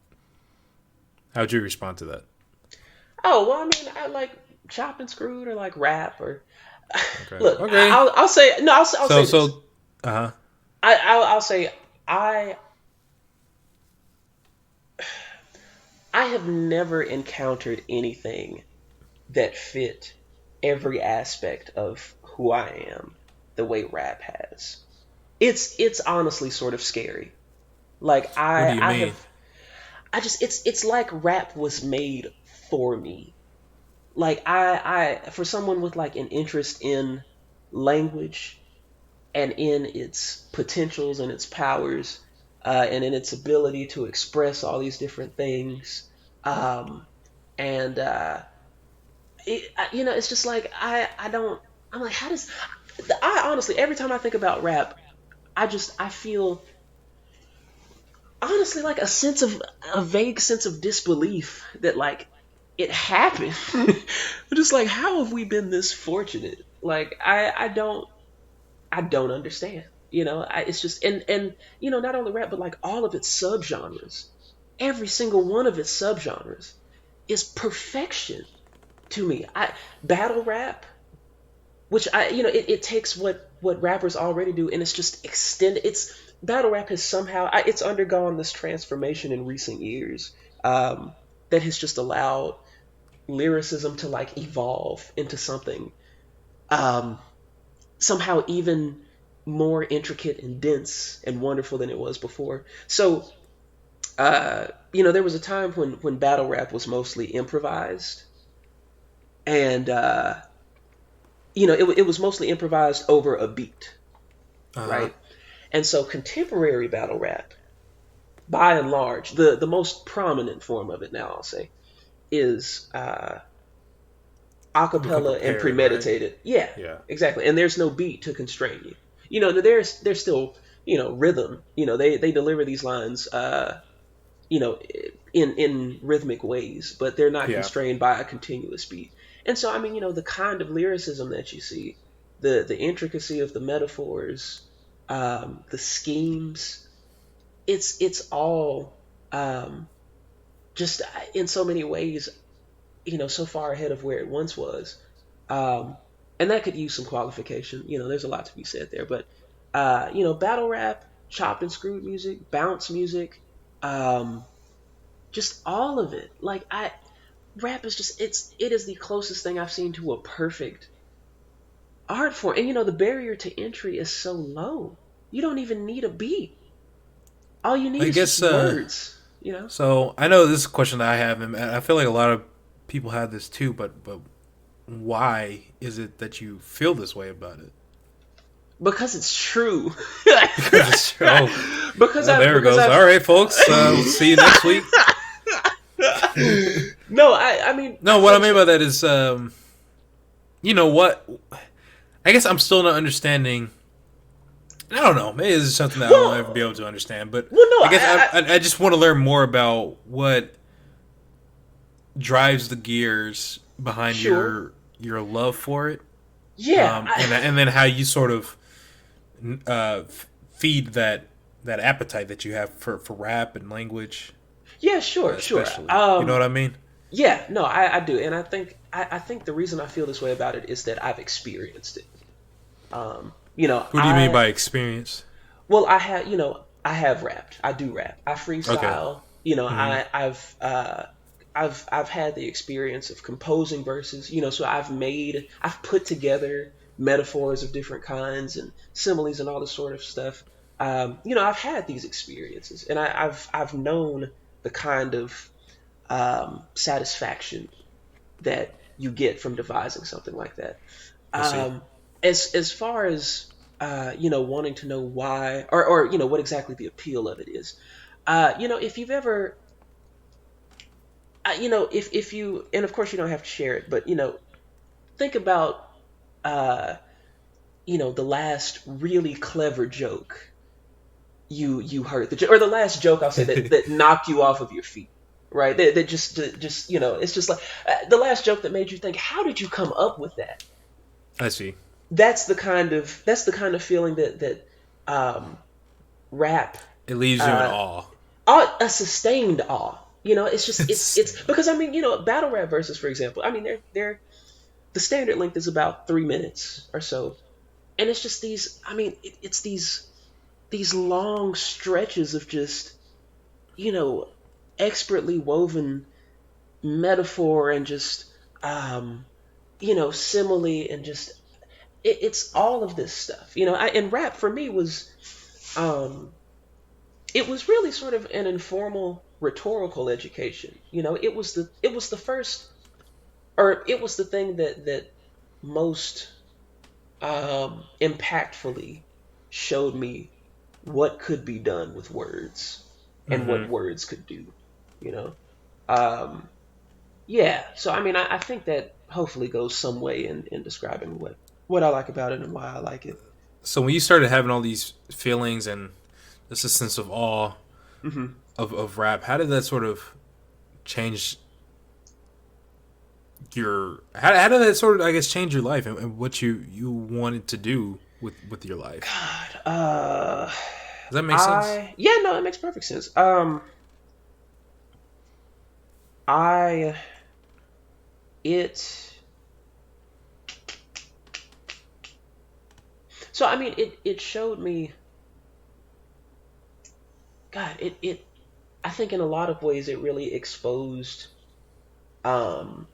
How would you respond to that? Oh well, I mean, I like Chop and Screwed or like rap or Okay. look. Okay. I'll say no. I'll So say this. so uh huh. I'll say I I have never encountered anything that fit every aspect of who I am the way rap has. It's honestly sort of scary. Like What do I you I mean? have I just it's like rap was made for me. like for someone with like an interest in language and in its potentials and its powers, and in its ability to express all these different things, um, and it's just like I don't. I'm like, how does I honestly every time I think about rap, I feel honestly like a vague sense of disbelief that like it happened. I'm just like, how have we been this fortunate? Like I don't understand. It's just and not only rap but like all of its subgenres. Every single one of its subgenres is perfection to me. I Battle rap, which it takes what rappers already do and it's just extended. It's Battle rap has somehow it's undergone this transformation in recent years, that has just allowed lyricism to like evolve into something, um, somehow even more intricate and dense and wonderful than it was before. So, there was a time when battle rap was mostly improvised, and it was mostly improvised over a beat, Uh huh. right? And so contemporary battle rap, by and large, the most prominent form of it now, I'll say, is Become acapella and prepared, right? premeditated. Yeah, Yeah. exactly. And there's no beat to constrain you. There's still rhythm. They deliver these lines, you know, in rhythmic ways, but they're not Yeah. constrained by a continuous beat. And so, I mean, the kind of lyricism that you see, the intricacy of the metaphors, the schemes, it's all, just in so many ways, so far ahead of where it once was. Um, and that could use some qualification. There's a lot to be said there. But, battle rap, chopped and screwed music, bounce music, um, just all of it. Like, rap is just, it is the closest thing I've seen to a perfect art form. And, the barrier to entry is so low. You don't even need a beat. All you need I is just guess. words. So I know this is a question that I have, and I feel like a lot of people have this too. But why is it that you feel this way about it? Because it's true. Because it's oh, because I there it because goes. I've All right, folks. We'll see you next week. no, I mean No, what I mean by that is, you know what? I guess I'm still not understanding. I don't know. Maybe this is something that I won't ever be able well, to understand. But well, no, I guess I just want to learn more about what drives the gears behind sure, your love for it, yeah, and then how you sort of feed that appetite that you have for rap and language, yeah, sure. especially. You know what I mean? Yeah, no, I do, and I think the reason I feel this way about it is that I've experienced it. What do you mean I by experience? well, I have rapped. I do rap. I Okay. freestyle. Hmm. I've had the experience of composing verses. So I've put together metaphors of different kinds and similes and all this sort of stuff. I've had these experiences, and I've known the kind of, satisfaction that you get from devising something like that. I see. Um, as far as, wanting to know why, or what exactly the appeal of it is, if you've ever, if you, and of course you don't have to share it, but think about, uh, the last really clever joke you heard, or the last joke I'll say that knocked you off of your feet. Right, that just it's just like, the last joke that made you think, how did you come up with that? I see. That's the kind of feeling that, um, rap, It leaves you in uh, awe. a sustained awe. It's just it's because I mean, battle rap verses, for example. I mean, they're the standard length is about 3 minutes or so, and it's just these. I mean, it's these long stretches of just, you know expertly woven metaphor and just, um, simile and just, it's all of this stuff. And rap for me was, um, it was really sort of an informal rhetorical education. It was the first or it was the thing that most impactfully showed me what could be done with words and what Mm-hmm. words could do, you know? Um, yeah, so I mean, I think that hopefully goes some way in describing what I like about it and why I like it. So when you started having all these feelings and this sense of awe Hmm. of rap, how did that sort of change how did that sort of, I guess, change your life and what you wanted to do with your life? God, Does that make sense? yeah, no, it makes perfect sense. I it so I mean, it showed me, God, it I think in a lot of ways it really exposed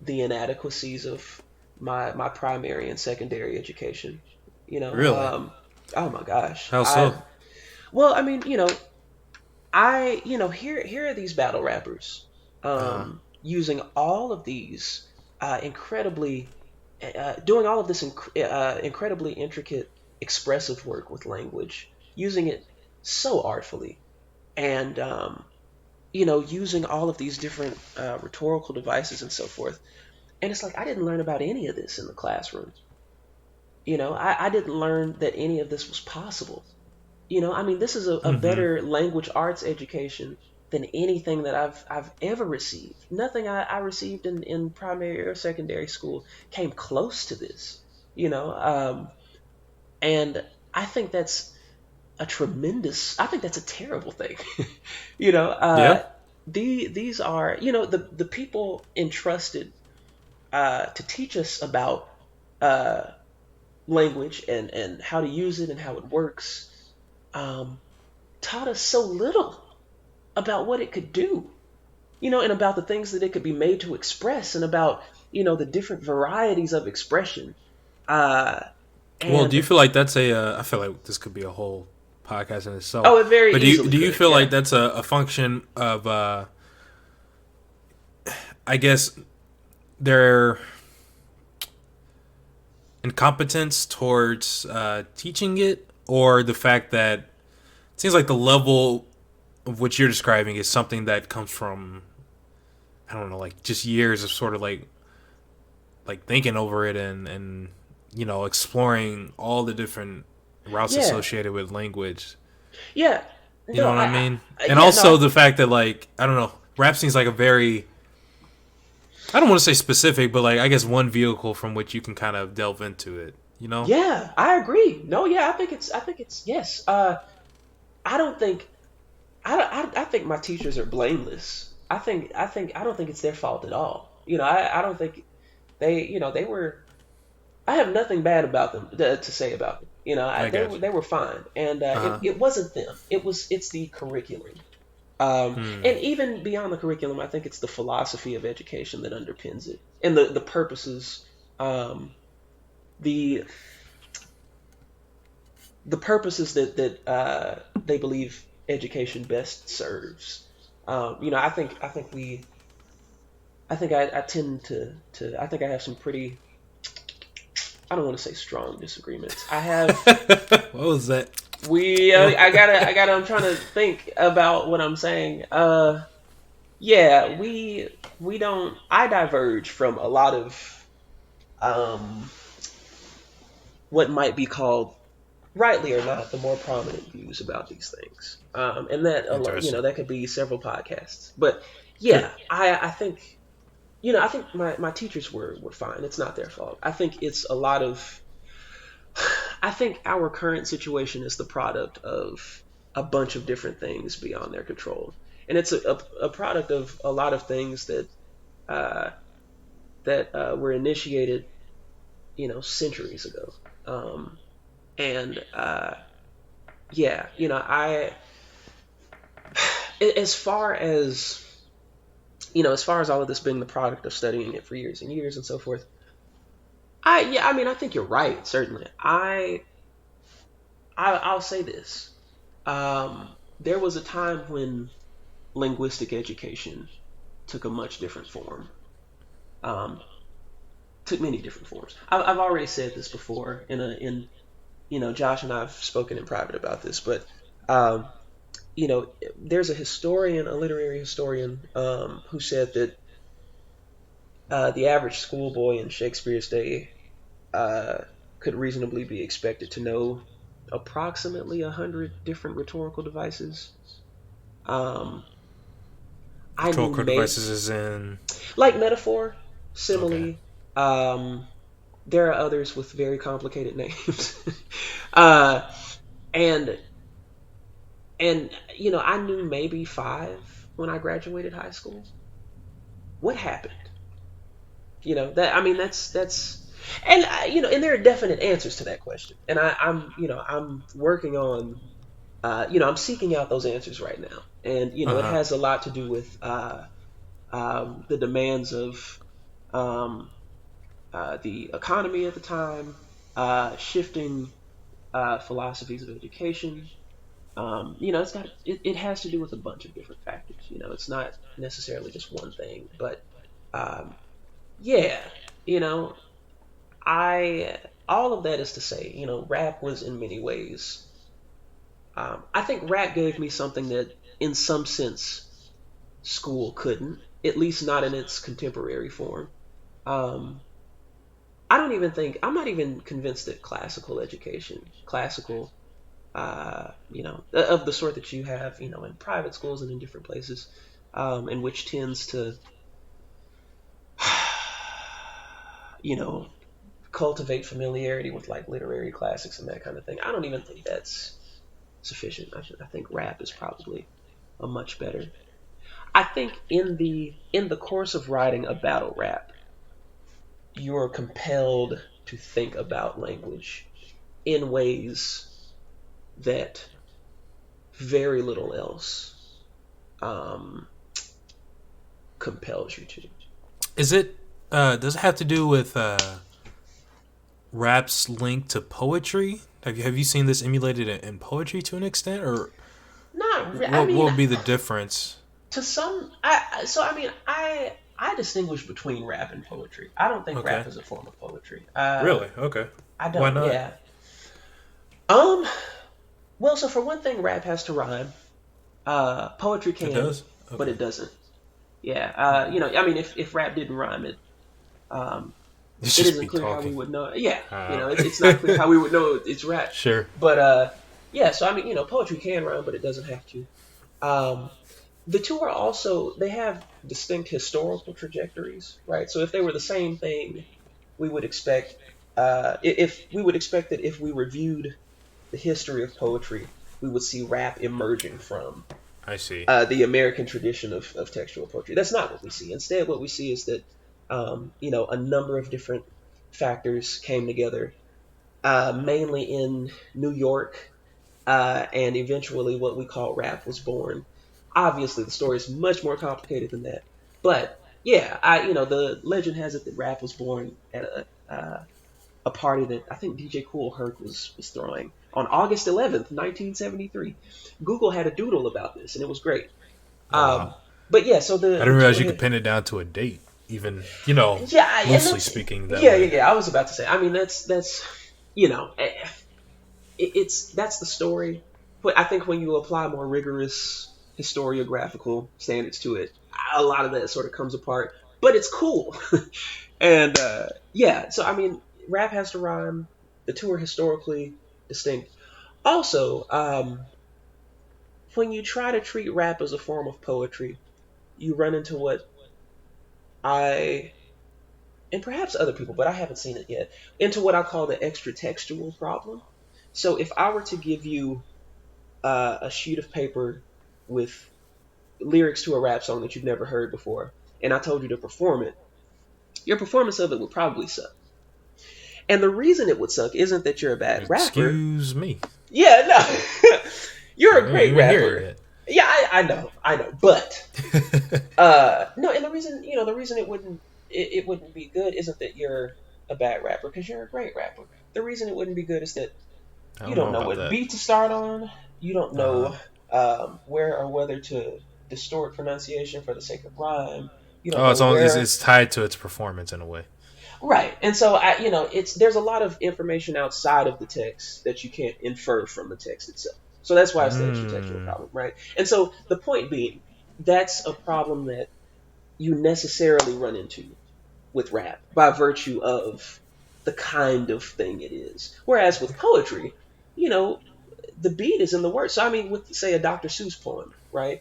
the inadequacies of my primary and secondary education. You know, Really? oh my gosh, How so? well, I mean, here are these battle rappers, Uh huh. using all of these doing all of this incredibly intricate expressive work with language, using it so artfully, and using all of these different rhetorical devices and so forth. And it's like I didn't learn about any of this in the classroom. I didn't learn that any of this was possible. I mean, this is a Mm-hmm. better language arts education than anything that I've ever received. Nothing I received in primary or secondary school came close to this. You know, and I think that's I think that's a terrible thing. you know, Yeah. uh, these are the people entrusted to teach us about uh, language and how to use it and how it works. Um, Taught us so little about what it could do, and about the things that it could be made to express, and about the different varieties of expression. Uh, Well, do you and feel like that's a? I feel like this could be a whole podcast in itself. oh, it very But easily do you could, feel yeah, like that's a function of? I guess their incompetence towards teaching it, or the fact that it seems like the level of what you're describing is something that comes from, I don't know, like just years of sort of like thinking over it and exploring all the different routes yeah, associated with language. yeah. You No, know what I mean? And yeah, no, also the fact that, like, I don't know, rap seems like a very, I don't want to say specific, but like I guess one vehicle from which you can kind of delve into it. You know? yeah, I agree. No, yeah, I think it's yes. I don't think, I think my teachers are blameless. I don't think it's their fault at all. I don't think they were. I have nothing bad about them to say about them. I got you. They were fine, and Uh huh. it wasn't them. It's the curriculum. Hmm. And even beyond the curriculum, I think it's the philosophy of education that underpins it, and the purposes, um, the purposes that they believe education best serves. I think I tend to I think I have some pretty, I don't want to say strong disagreements. I have What was that? I'm trying to think about what I'm saying. Yeah, we don't I diverge from a lot of um what might be called, rightly or not, the more prominent views about these things. And that Interesting. that could be several podcasts. But Sure. yeah, I think I think my teachers were fine. It's not their fault. I think it's a lot of I think our current situation is the product of a bunch of different things beyond their control. And it's a product of a lot of things uh, that were initiated, centuries ago. And yeah, as far as as far as all of this being the product of studying it for years and years and so forth, I mean, I think you're right. Certainly, I'll say this. There was a time when linguistic education took a much different form. Um, took many different forms. I've already said this before Josh and I've spoken in private about this, but um, there's a historian, a literary historian, who said that the average schoolboy in Shakespeare's day uh, could reasonably be expected to know approximately 100 different rhetorical devices. Um, I knew Rhetorical maybe devices is in. like metaphor, Okay. simile. Um, there are others with very complicated names. uh, and I knew maybe five when I graduated high school. What happened? That I mean that's and and there are definite answers to that question. And I'm working on I'm seeking out those answers right now. And it Uh-huh. has a lot to do with the demands of um, the economy at the time, shifting philosophies of education. It has to do with a bunch of different factors. It's not necessarily just one thing, but um, yeah, you know, I all of that is to say, rap was in many ways. I think rap gave me something that, in some sense, school couldn't, at least not in its contemporary form. Um, I don't even think I'm not even convinced that classical of the sort that you have, in private schools and in different places, and which tends to, you know, cultivate familiarity with like literary classics and that kind of thing. I don't even think that's sufficient. I think rap is probably a much better. I think in the course of writing a battle rap, you're compelled to think about language in ways that very little else um, compels you to. Is it? Does it have to do with rap's link to poetry? Have you seen this emulated in poetry to an extent, or I what mean, would be the difference? to some, I distinguish between rap and poetry. I don't think Okay. rap is a form of poetry. Really? Okay. I Why don't. not? Yeah. Um. Well, so for one thing, rap has to rhyme. Poetry It can, does. but Okay. it doesn't. Yeah. I mean, if rap didn't rhyme, um, It's it just isn't be clear how we talking. would know. Yeah. Uh, It's not clear how we would know it's rap. sure. But yeah. So I mean, poetry can rhyme, but it doesn't have to. Um, the two are also they have distinct historical trajectories, right? So if they were the same thing, we would expect if we would expect that if we reviewed the history of poetry, we would see rap emerging from I see. the American tradition of textual poetry. That's not what we see. Instead, what we see is that a number of different factors came together, mainly in New York, and eventually what we call rap was born. Obviously, the story is much more complicated than that, but yeah, the legend has it that rap was born at a party that I think DJ Kool Herc was throwing on August 11th, 1973. Google had a doodle about this, and it was great. Oh wow. But yeah, so I the didn't two realize are you could here. pin it down to a date, even Yeah, and loosely that's speaking that yeah, yeah, way. yeah. I was about to say. I mean, that's you know, that's the story. But I think when you apply more rigorous historiographical standards to it, a lot of that sort of comes apart. But it's cool, and yeah. So I mean, rap has to rhyme. The two are historically distinct. Also, when you try to treat rap as a form of poetry, you run into what I and perhaps other people, but I haven't seen it yet, into what I call the extra textual problem. So if I were to give you a sheet of paper with lyrics to a rap song that you've never heard before, and I told you to perform it, your performance of it would probably suck. And the reason it would suck isn't that you're a bad rapper. Excuse me. Yeah, no, you're I a ain't great even hear rapper. it Yeah, I know, but yet. no, and the reason it wouldn't be good isn't that you're a bad rapper because you're a great rapper. The reason it wouldn't be good is that I you don't know don't know about what that. beat to start on. You don't Uh, know where or whether to distort pronunciation for the sake of rhyme. You don't oh, know it's where. it's tied to its performance in a way. Right. And so it's there's a lot of information outside of the text that you can't infer from the text itself. So that's why it's the extra-textual Mm. problem, right? And so the point being, that's a problem that you necessarily run into with rap by virtue of the kind of thing it is. Whereas with poetry, you know, the beat is in the words. So I mean, with say a Dr. Seuss poem, right?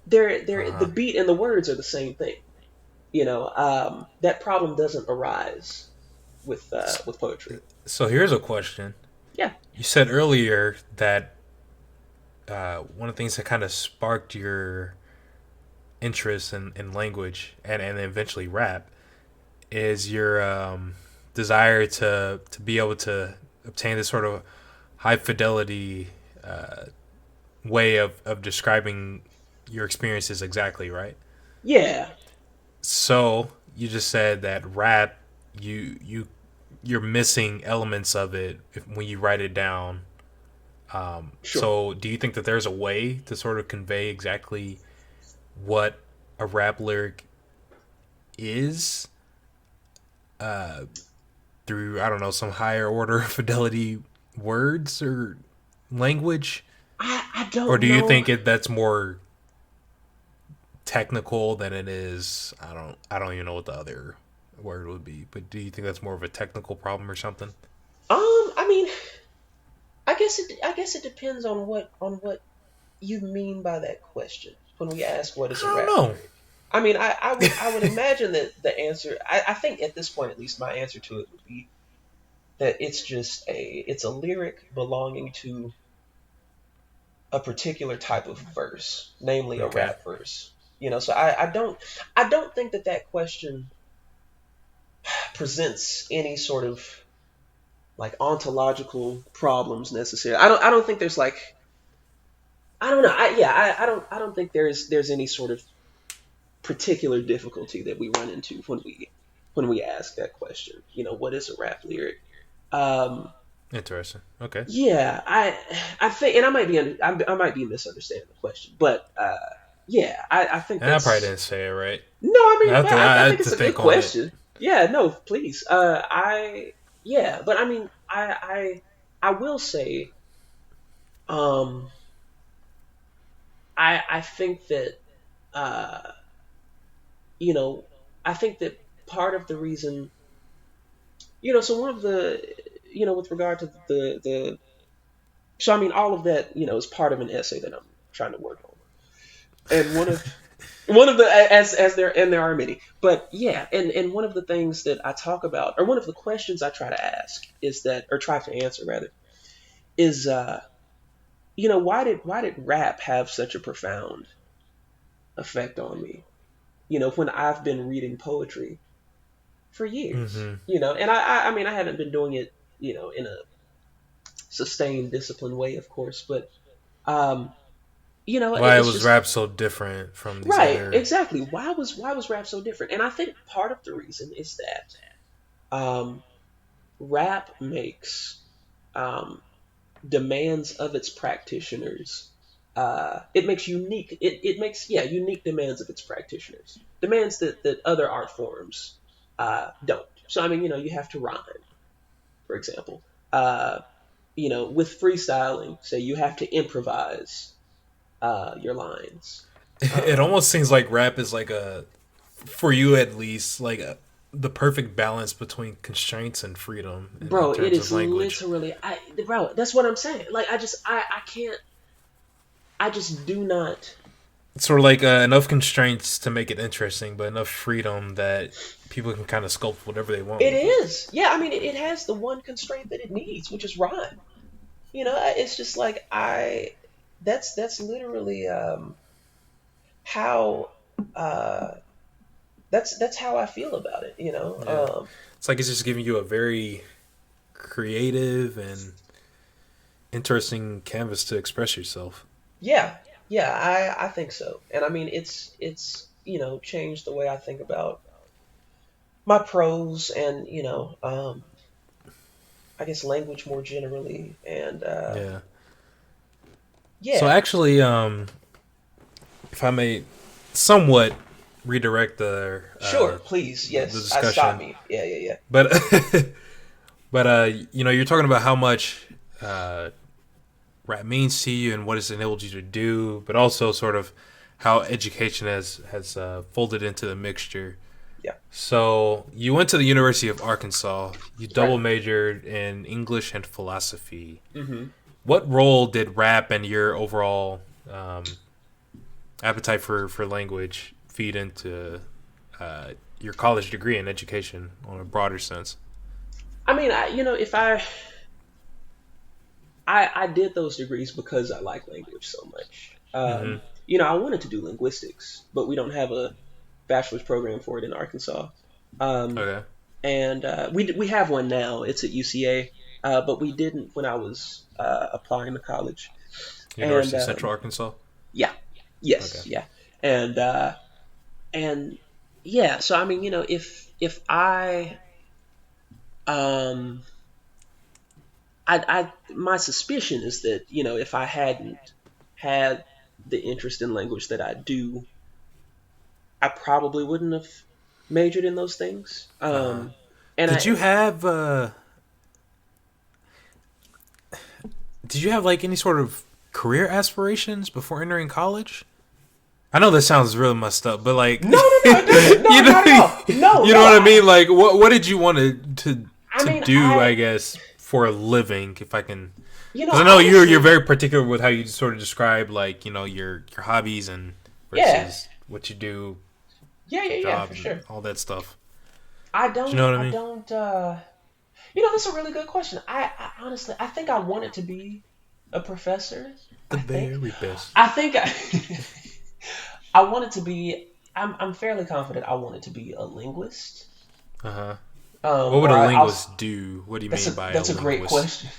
The Uh-huh. beat and the words are the same thing. That problem doesn't arise with poetry. So here's a question. Yeah, You said earlier that one of the things that kind of sparked your interest in language and eventually rap is your desire to be able to obtain this sort of high fidelity uh, way of describing your experiences exactly, right? yeah, So you just said that rap, you're missing elements of it when you write it down. sure. So do you think that there's a way to sort of convey exactly what a rap lyric is through, I don't know, some higher order fidelity words or language? I Or don't do you know. think that's more technical than it is? I don't even know what the other word would be, but do you think that's more of a technical problem or something? I mean, I guess it depends on what you mean by that question when we ask what I is a don't rap know. lyric. I mean, I would imagine that the answer. I think at this point, at least, my answer to it would be that it's a lyric belonging to a particular type of verse, namely a Okay. rap verse. So I don't think that question presents any sort of like ontological problems necessarily. I don't think there's like I don't know. I don't think there's any sort of particular difficulty that we run into when we ask that question. What is a rap lyric? Um, Interesting. Okay. yeah, I think, and I might be misunderstanding the question, but yeah, I think And I probably that's didn't say it right. no. I mean, man, I, I I think have to it's a good think on it. question. Yeah, no, please. Yeah, but I mean, I will say, um, I think that uh, you know, I think that part of the reason, so one of the, with regard to so I mean, all of that, is part of an essay that I'm trying to work on, and one of the as there are many, but yeah, and one of the things that I talk about, or one of the questions I try to ask is that, or try to answer rather, is why did rap have such a profound effect on me? When I've been reading poetry for years, Mm-hmm. and I mean I haven't been doing it, in a sustained, disciplined way, of course, but um, Why it's was just rap so different from these right, other? exactly. Why was rap so different? And I think part of the reason is that rap makes um, demands of its practitioners. It makes unique. It makes unique demands of its practitioners. Demands that other art forms don't. So I mean, you have to rhyme, for example. Uh, with freestyling, say you have to improvise your lines. It Um, almost seems like rap is like a, for you at least, like the perfect balance between constraints and freedom in bro, it terms is of language. literally bro, that's what I'm saying. Like I can't, I just do not. It's sort of like enough constraints to make it interesting, but enough freedom that people can kind of sculpt whatever they want It with it. is. Yeah, I mean it has the one constraint that it needs, which is rhyme. It's just like that's literally how uh that's how I feel about it, Yeah, it's like it's just giving you a very creative and interesting canvas to express yourself. Yeah, yeah, I think so. And I mean it's changed the way I think about my prose and I guess language more generally. And Yeah. So yeah, actually, if I may, somewhat redirect the Sure, please. the Yes, stop discussion. me. Yeah, yeah, yeah. But but you're talking about how much rap means to you and what it's enabled you to do, but also sort of how education has folded into the mixture. Yeah. So you went to the University of Arkansas. You Right. double majored in English and philosophy. Hmm. What role did rap and your overall appetite for language feed into your college degree and education on a broader sense? I mean, if I did those degrees because I like language so much. Mm-hmm. I wanted to do linguistics, but we don't have a bachelor's program for it in Arkansas. Um, Okay. and we have one now. It's at UCA, but we didn't when I was applying to college. And University of Central Arkansas. yeah, Okay. yes, yeah, and and yeah. So I mean, if um, my suspicion is that if I hadn't had the interest in language that I do, I probably wouldn't have majored in those things. Uh huh. And Did you I, have did you have like any sort of career aspirations before entering college? I know this sounds really messed up, but like, no, no, no, it doesn't. No, you not at all. know, No, you no. know what I mean. Like, what did you want to I mean, do? I guess for a living, if I can, because I know you're honestly, very particular with how you sort of describe like your hobbies and yeah, versus what you do, yeah, yeah, yeah, job for and sure. all that stuff. I Do you know don't, what I I mean? don't. That's a really good question. I honestly, I think I wanted to be a professor. The I think. very best. I think I wanted to be. I'm fairly confident I wanted to be a linguist. Uh huh. What would Or a I'll. linguist do? What do you That's a mean by a that's a great linguist? question.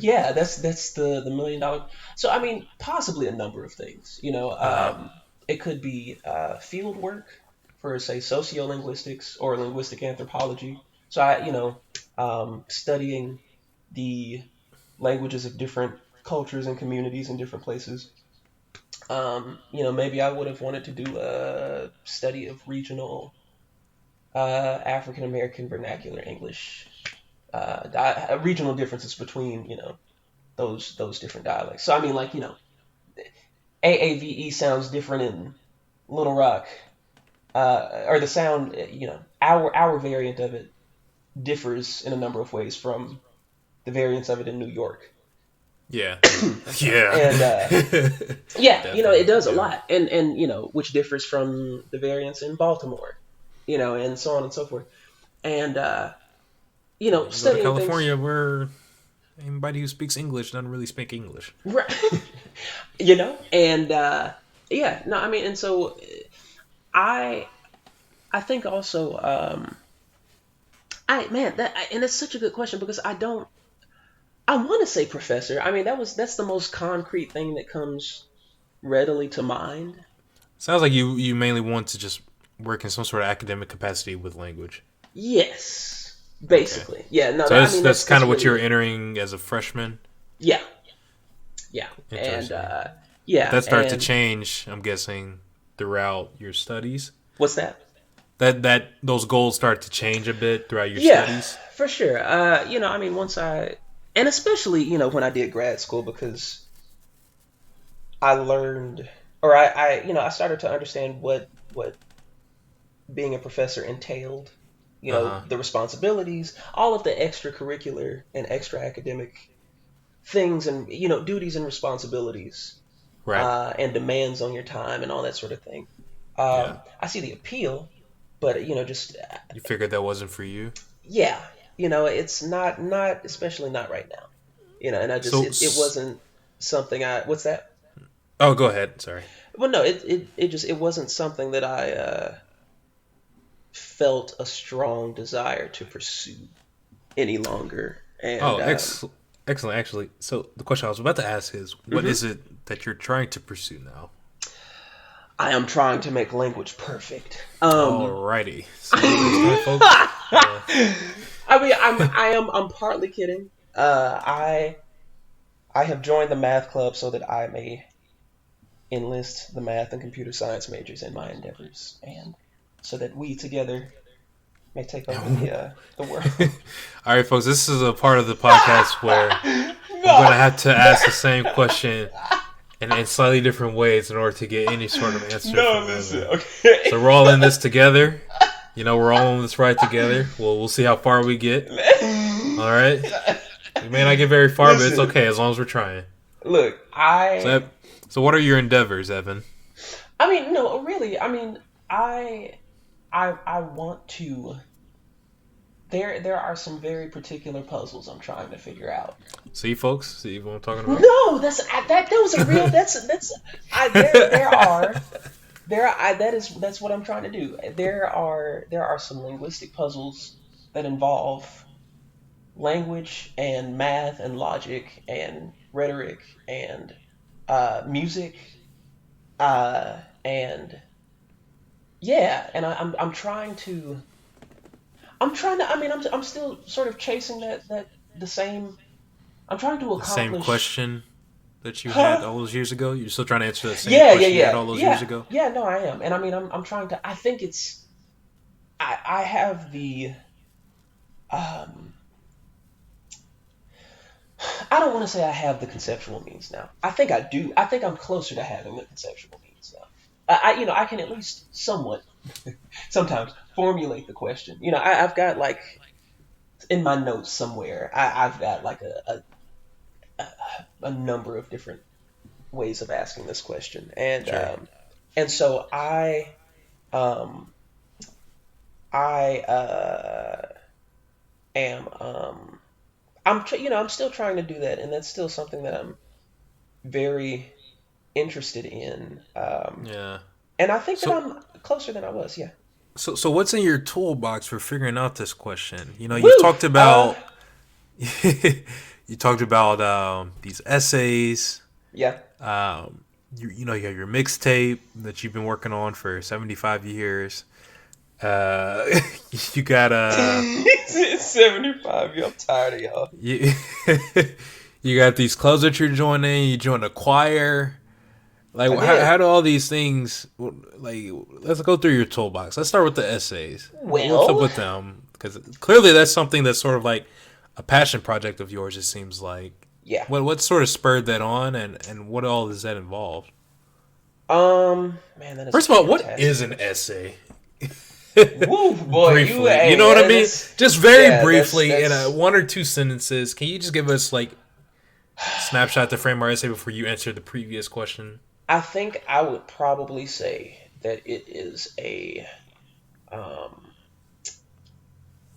Yeah, that's the $1 million. So I mean, possibly a number of things. Uh huh. It could be field work for say sociolinguistics or linguistic anthropology. So studying the languages of different cultures and communities in different places. Maybe I would have wanted to do a study of regional African American vernacular English, regional differences between those different dialects. So I mean, like AAVE sounds different in Little Rock, or the sound, our variant of it differs in a number of ways from the variants of it in New York. Yeah. Yeah. And yeah, it Definitely. does a Yeah. lot, and which differs from the variants in Baltimore, and so on and so forth. And Yeah. You go to studying things, California where anybody who speaks English doesn't really speak English. right? And yeah, no, I mean, and so I I think also, I man, and it's such a good question because I want to say professor. I mean, that's the most concrete thing that comes readily to mind. Sounds like you mainly want to just work in some sort of academic capacity with language. Yes, Okay. basically. Yeah, no, So I mean that's kind that's of what you're really entering as a freshman. yeah, yeah, and Interesting. But yeah, that started to and change, I'm guessing, throughout your studies. what's that? That those goals start to change a bit throughout your Yeah, studies. for sure. I mean, once and especially when I did grad school because I learned, or I started to understand what being a professor entailed. Uh huh. The responsibilities, all of the extracurricular and extra academic things, and duties and responsibilities, Right. and demands on your time and all that sort of thing. Yeah. I see the appeal, but just You figured that wasn't for you. yeah, it's not especially not right now. And I just So. it wasn't something I what's that? Oh, go ahead. Sorry. Well, no, it wasn't something that I felt a strong desire to pursue any longer. And Oh, excellent. Actually, so the question I was about to ask is, what mhm, is it that you're trying to pursue now? I am trying to make language perfect. Alrighty. See what next time, folks. I mean, I'm partly kidding. I have joined the math club so that I may enlist the math and computer science majors in my endeavors, and so that we together may take over the world. All right, folks. This is a part of the podcast where I'm No, gonna have to ask the same question in slightly different ways in order to get any sort of answer no, from listen, Evan. okay. So we're all in this together. You know, we're all on this ride together. We'll see how far we get. All right. We may not get very far, but it's Listen, okay as long as we're trying. look, So, so what are your endeavors, Evan? I mean, no, really, I mean, I, I want to. There are some very particular puzzles I'm trying to figure out. See, folks. See what I'm talking about? No, that was a real. That's I there are there I that's what I'm trying to do. There are some linguistic puzzles that involve language and math and logic and rhetoric and music and yeah, and I'm trying to I mean I'm still sort of chasing that the same. I'm trying to The same accomplish. question that you had Huh? all those years ago. You're still trying to answer the same Yeah, yeah, question you had yeah, all those years yeah, ago. yeah. No, I am, and I mean, I'm trying to. I think it's. I have the. Um, I don't want to say I have the conceptual means now. I think I do. I think I'm closer to having the conceptual means now. I can at least somewhat sometimes formulate the question. I've got like in my notes somewhere. I've got like a number of different ways of asking this question, Sure. and so um I am I'm still trying to do that, and that's still something that I'm very interested in. Yeah. And I think that So, I'm closer than I was. Yeah. so what's in your toolbox for figuring out this question? You know, you've Woo. talked about you talked about these essays. Yeah. You know, you have your mixtape that you've been working on for 75 years. You got It's 75. I'm tired of y'all. you, you got these clubs that you're joining. You join a choir. Like, I how did. do all these things? Like, let's go through your toolbox. Let's start with the essays. What's up Well, with them? Because clearly that's something that's sort of like a passion project of yours. It seems like. yeah. What sort of spurred that on, and what all does that involve? Man, that is a First of all, what is fantastic an question. essay? Woo, boy, Briefly, you know what I mean? that's Just very yeah, that's briefly, in a that's. one or two sentences, can you just give us like snapshot to frame our essay before you answer the previous question? I think I would probably say that it is um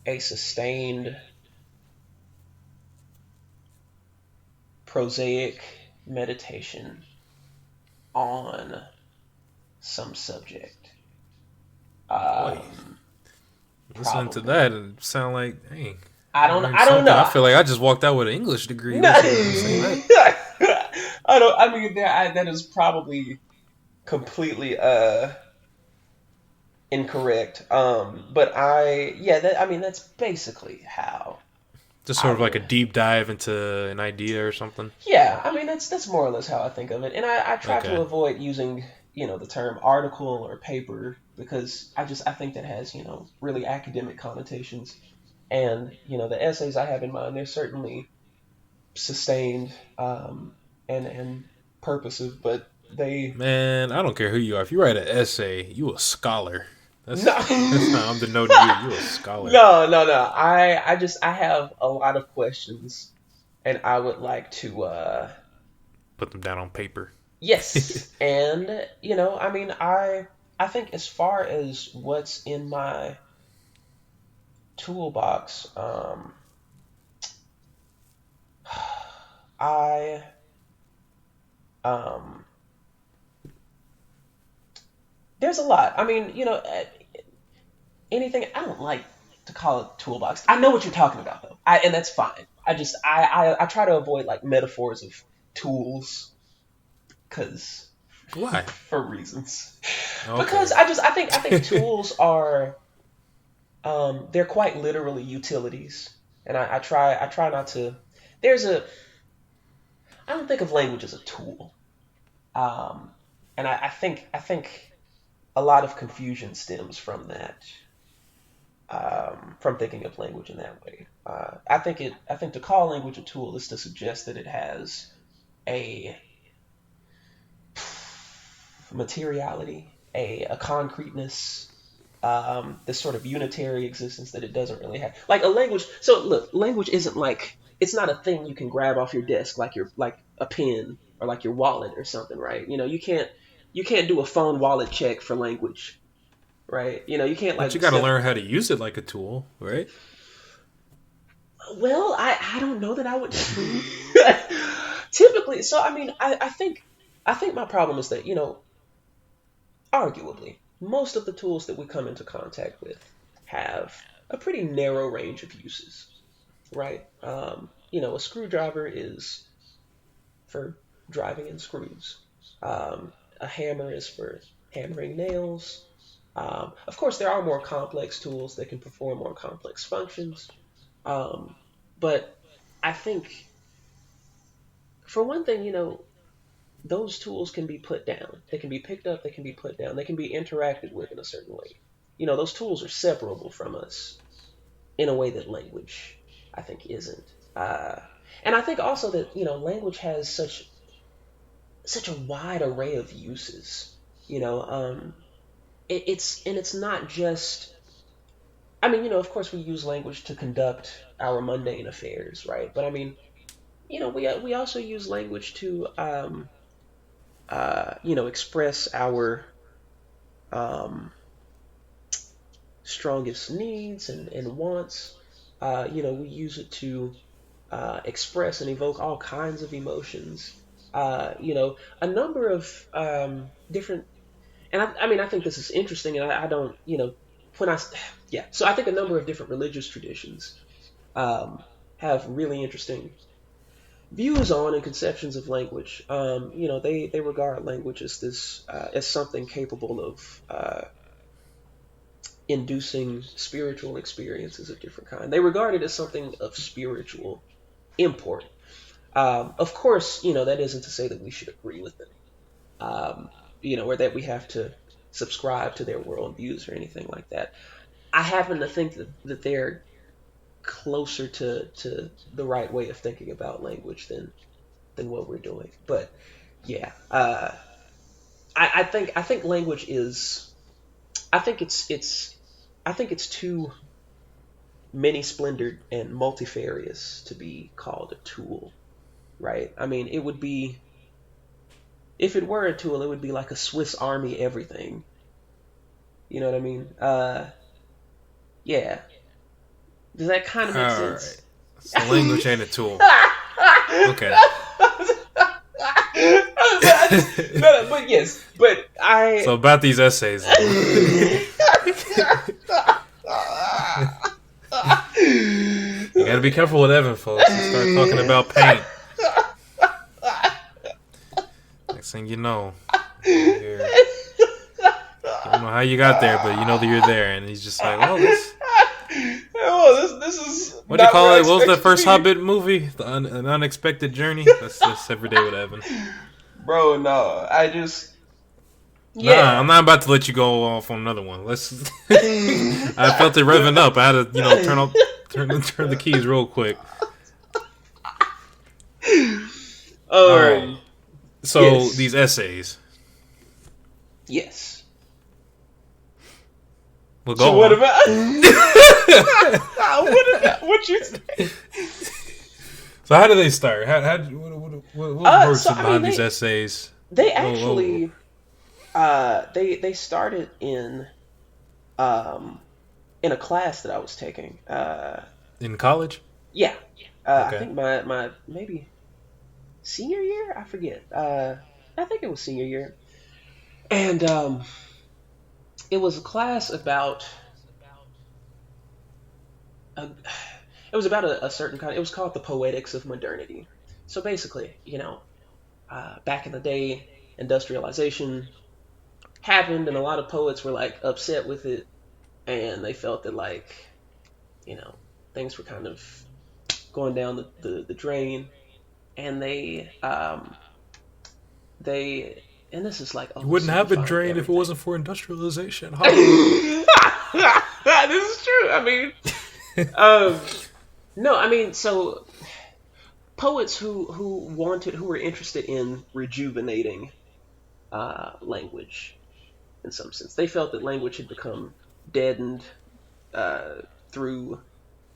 a sustained prosaic meditation on some subject. Boy, Um, listening to that, Probably. it sound like, hey, I I don't. learned I don't something. I know. feel like I just walked out with an English degree No. listening to you say that. I don't. I mean, that is probably completely incorrect. But yeah. I mean, that's basically how Just I sort of like a would. deep dive into an idea or something. Yeah. I mean, that's more or less how I think of it. And I try to Okay. avoid using the term article or paper because I think that has really academic connotations. And the essays I have in mind, they're certainly sustained and purposive, but they Man, I don't care who you are. If you write an essay, you a scholar. no That's not I'm denoting you. You a scholar. no. I have a lot of questions, and I would like to Put them down on paper. yes, and I mean I think as far as what's in my toolbox, I um there's a lot. I mean, anything. I don't like to call it toolbox. I know what you're talking about though, and that's fine. I try to avoid like metaphors of tools because Why? for reasons because Okay. I think tools are they're quite literally utilities, and I try not to. There's a I don't think of language as a tool. Um, and I think a lot of confusion stems from that, from thinking of language in that way. I think to call language a tool is to suggest that it has a materiality, a concreteness, this sort of unitary existence that it doesn't really have. Like a language. So look, language isn't like, it's not a thing you can grab off your desk like your, like a pen or like your wallet or something, right? You can't do a phone wallet check for language, right? You can't But you like got to step. learn how to use it like a tool, right? Well, I don't know that I would typically. So I mean, I think my problem is that, arguably, most of the tools that we come into contact with have a pretty narrow range of uses, right? A screwdriver is for driving in screws. A hammer is for hammering nails. Of course, there are more complex tools that can perform more complex functions. Um, but I think, for one thing, those tools can be put down. They can be picked up, they can be put down, they can be interacted with in a certain way. Those tools are separable from us in a way that language, I think, isn't. Uh, and I think also that, language has such a wide array of uses. You know, it's not just. I mean, of course, we use language to conduct our mundane affairs, right? But I mean, we also use language to, express our, um, strongest needs and wants. We use it to, express and evoke all kinds of emotions. A number of, different, and I mean, I think this is interesting, and I don't, when I, yeah, so I think a number of different religious traditions, um, have really interesting views on and conceptions of language. They regard language as as something capable of, inducing spiritual experiences of different kind. They regard it as something of spiritual import. Of course, that isn't to say that we should agree with them, or that we have to subscribe to their worldviews or anything like that. I happen to think that they're closer to the right way of thinking about language than what we're doing. But yeah, I think language is. I think it's too many splendored and multifarious to be called a tool, right? I mean, it would be, if it were a tool, it would be like a Swiss Army everything. You know what I mean? Yeah. Does that kind of make All right. sense? So language ain't a tool. Okay. But yes, but I. So about these essays, though, you got to be careful with Evan, folks. You start talking about paint. Next thing you know, you're, I don't know how you got there, but you know that you're there, and he's just like, "Well, this." Oh, this is What do you not where call I it? What was the expected to first be. Hobbit movie? An Unexpected Journey. That's every day with Evan. Bro, no. Nah, I'm Yeah. not about to let you go off on another one. Let's. I felt it revving up. I had to, turn the keys real quick. All right. um, So yes. these essays. Yes. We'll So go what on. about what you say? So how do they start? What works So I mean, behind these essays? they Whoa. actually, they started um in a class that I was taking. In college? Yeah. I Okay. think my maybe senior year, I forget. I think it was senior year. And it was a class about a, it was about a certain kind. It was called the poetics of modernity. So basically, back in the day, industrialization happened, and a lot of poets were like upset with it, and they felt that, like, you know things were kind of going down the drain, and they and this is like You wouldn't have been oversimplifying drained if it everything. wasn't for industrialization. This is true. I mean, um, no, I mean, so poets who were interested in rejuvenating language in some sense. They felt that language had become deadened uh, through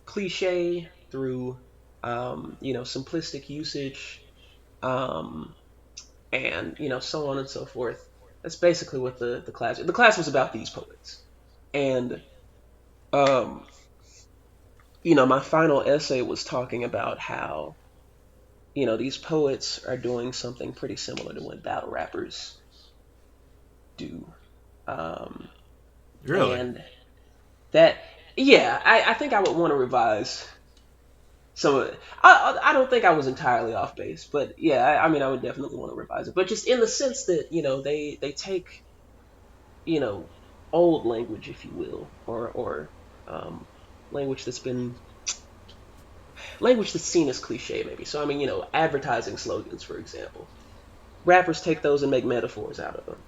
cliche, through simplistic usage, um, and so on and so forth. That's basically what the class was about. These poets, and um, my final essay was talking about how these poets are doing something pretty similar to what battle rappers do, um, Really? and that yeah, I think I would want to revise some of it. I don't think I was entirely off base, but yeah, I mean I would definitely want to revise it, but just in the sense that they take you know old language, if you will, or um, language that's been language that's seen as cliche, maybe. So I mean, advertising slogans, for example, rappers take those and make metaphors out of them.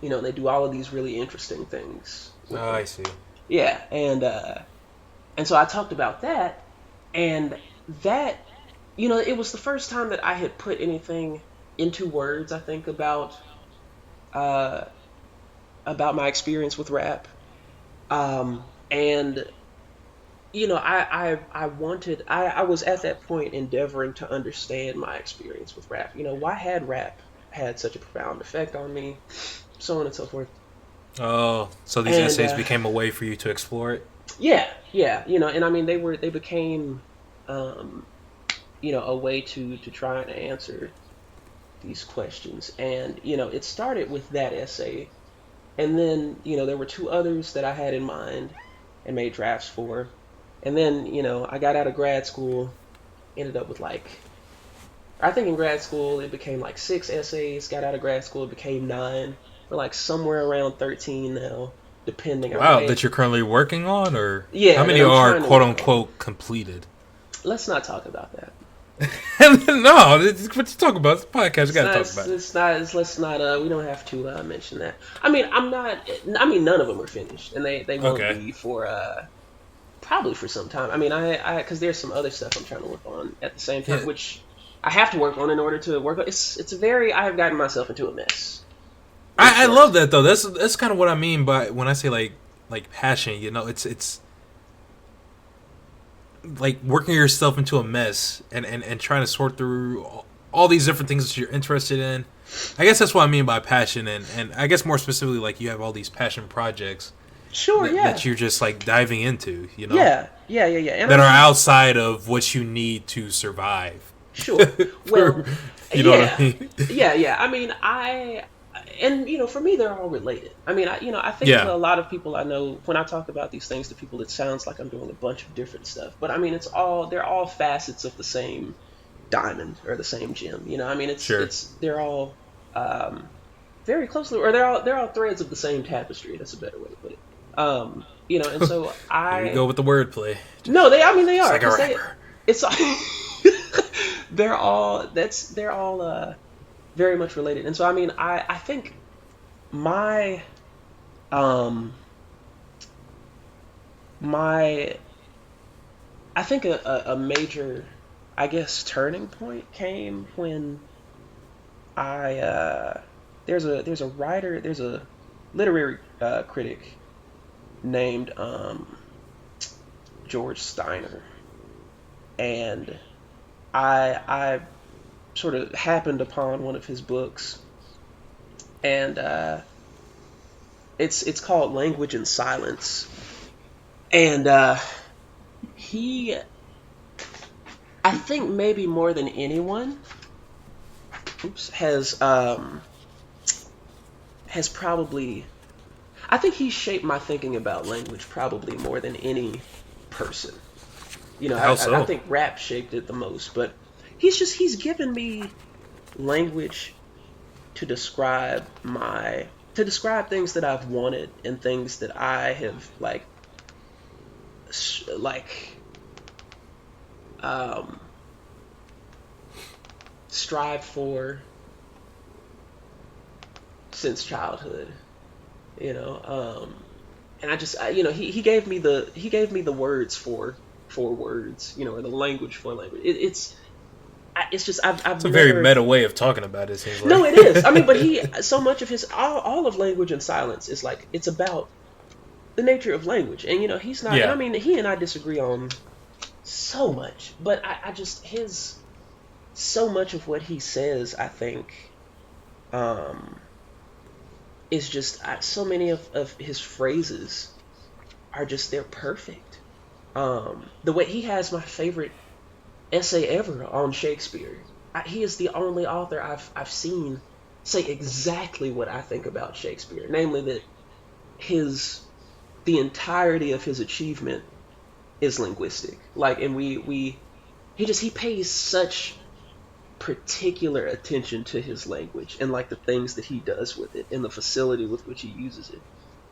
And they do all of these really interesting things with Oh, them. I see. Yeah, and so I talked about that, and that it was the first time that I had put anything into words. I think uh, about my experience with rap, and I wanted I was at that point endeavoring to understand my experience with rap. Why had rap had such a profound effect on me, so on and so forth. Oh, so these And essays became a way for you to explore it? yeah, yeah, and I mean they became um, a way to try and answer these questions. And it started with that essay, and then there were two others that I had in mind and made drafts for. And then I got out of grad school, ended up with I think in grad school it became like 6 essays. Got out of grad school, it became 9. We're like somewhere around 13 now, depending. Wow, that you're currently working on, or how Yeah, that many I'm are trying to quote work on. unquote completed? Let's not talk about that. No, what you talk about? It's a podcast. You It's got to not. talk It's, about it. it's not. It's, let's not. We don't have to mention that. I mean, I'm not. I mean, none of them are finished, and they won't Okay. be for probably for some time. I mean, I because there's some other stuff I'm trying to work on at the same Yeah, time, which I have to work on in order to work on. It's a very. I have gotten myself into a mess. In I short. love that though. That's kind of what I mean by when I say like passion. It's like working yourself into a mess and trying to sort through all these different things that you're interested in. I guess that's what I mean by passion, and I guess more specifically, like you have all these passion projects Sure. Yeah. that you're just like diving into, Yeah. Yeah. Yeah. Yeah. And I that are mean, outside of what you need to survive. sure. For, Well, you know what I yeah. mean? Yeah. Yeah. I mean, and for me, they're all related. I mean, I think Yeah, to a lot of people I know, when I talk about these things to people, it sounds like I'm doing a bunch of different stuff. But I mean, they're all facets of the same diamond or the same gem. I mean, sure. they're all um, very closely, or they're all threads of the same tapestry. That's a better way to put it. And so Here you go I with the wordplay. no, I mean they Just are like a because they rapper. it's they're all very much related. And so I mean I think my um my I think a major, I guess, turning point came when I there's a writer, there's a literary critic named George Steiner, and I sort of happened upon one of his books, and it's called Language and Silence, and he, I think maybe more than anyone, oops, has probably, I think he shaped my thinking about language probably more than any person. How I so? think rap shaped it the most, but he's given me language to describe things that I've wanted and things that I have like um strived for, since childhood. You know, and he gave me the words for words, or the language for language. It's just I've It's a very never. meta way of talking about it. Seems No, like. it is. I mean, but he so much of his all of language and silence is like it's about the nature of language, and he's not. And I Yeah. mean, he and I disagree on so much, but I just his so much of what he says, I think, um, is just so many of his phrases are just they're perfect. The way he has my favorite essay ever on Shakespeare. He is the only author I've seen say exactly what I think about Shakespeare, namely that his the entirety of his achievement is linguistic. Like, and he pays such particular attention to his language and like the things that he does with it and the facility with which he uses it,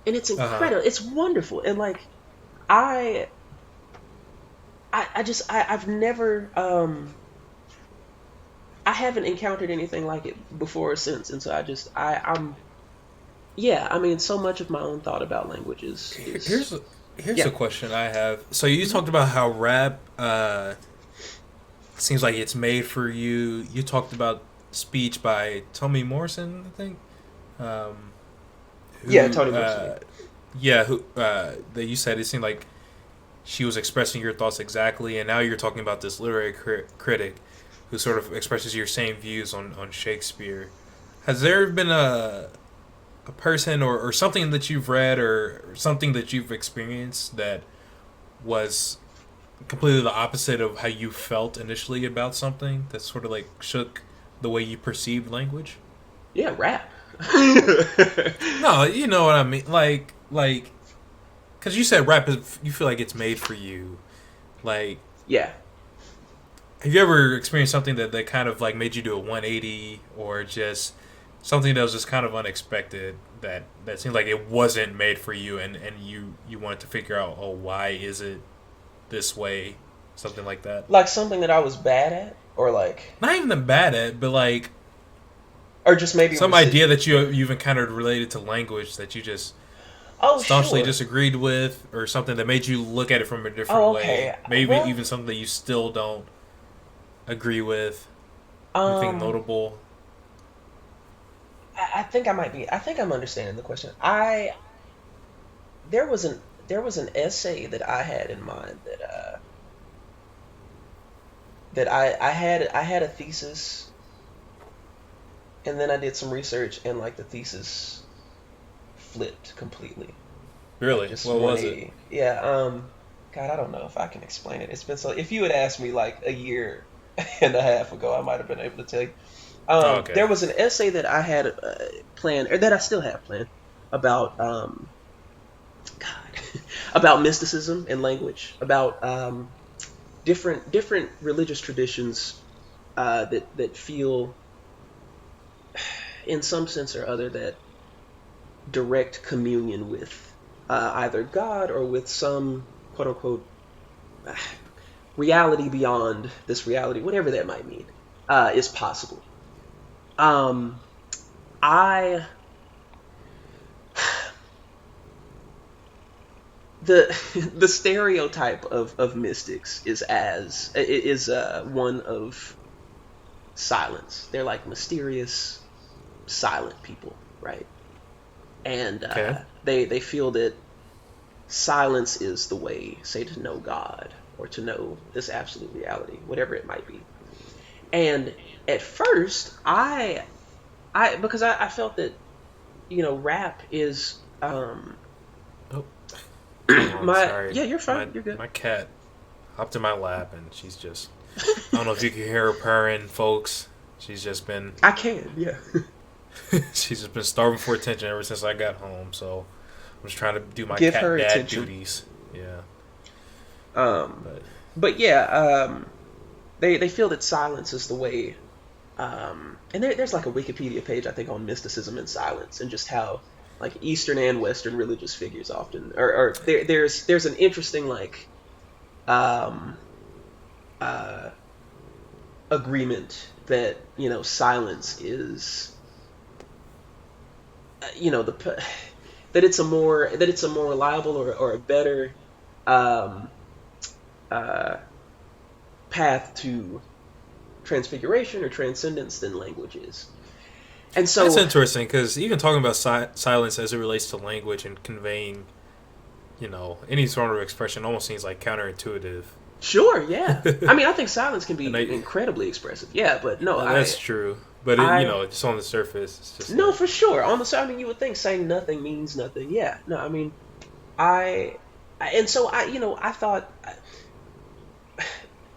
and it's Uh huh. incredible. It's wonderful, and like I I've never I haven't encountered anything like it before or since, and so I'm yeah. I mean, so much of my own thought about language is Here's yeah. a question I have. So you Mhm. talked about how rap seems like it's made for you. You talked about speech by Tommy Morrison, I think. Um, Yeah, who Toni Morrison. Yeah. yeah, who that you said it seemed like she was expressing your thoughts exactly, and now you're talking about this literary critic who sort of expresses your same views on Shakespeare. Has there been a person or something that you've read or something that you've experienced that was completely the opposite of how you felt initially about something that sort of like shook the way you perceived language? Yeah, rap. No, you know what I mean. Like, because you said rap is you feel like it's made for you. Like, Yeah. have you ever experienced something that kind of like made you do a 180 or just something that was just kind of unexpected that seemed like it wasn't made for you and you wanted to figure out, oh, why is it this way, something like that? Like something that I was bad at, or like, Not even that bad at, but like or just maybe some idea received. that you've encountered related to language that you just Oh, staunchly sure. disagreed with, or something that made you look at it from a different Oh, way. okay. Maybe Well, even something that you still don't agree with. Anything um, notable? I think I might be. I think I'm understanding the question. I there was an essay that I had in mind that I had a thesis, and then I did some research, and like the thesis flipped completely, like Really? just What was it? 180. Yeah. God, I don't know if I can explain it. It's been so. If you had asked me like a year and a half ago, I might have been able to tell you. Oh, okay. There was an essay that I had planned, or that I still have planned, about God, about mysticism and language, about different religious traditions that feel, in some sense or other, that direct communion with either God or with some quote unquote reality beyond this reality, whatever that might mean, is possible. Um, I the the stereotype of mystics is one of silence. They're like mysterious, silent people, right? And Okay. they feel that silence is the way, say, to know God or to know this absolute reality, whatever it might be. And at first, I because I felt that rap is Oh, hang on. my Sorry. yeah, you're fine, My you're good. my cat hopped in my lap and she's just. I don't know if you can hear her purring, folks. She's just been I can, yeah. she's just been starving for attention ever since I got home. So I'm just trying to do my Give cat her dad attention. duties. Yeah, Um, but but yeah, they feel that silence is the way. And there's like a Wikipedia page I think on mysticism and silence and just how like Eastern and Western religious figures often, or there's an interesting like um, uh, agreement that silence is you know, that it's a more reliable or a better um, uh, path to transfiguration or transcendence than language is. And That's so, interesting because even talking about silence as it relates to language and conveying, any sort of expression almost seems like counterintuitive. sure, yeah. I mean, I think silence can And be incredibly expressive. Yeah, but no, that's true. But I, just on the surface, it's just no, like for sure. On the side, I mean, you would think saying nothing means nothing. Yeah, no, I mean, I, and so I thought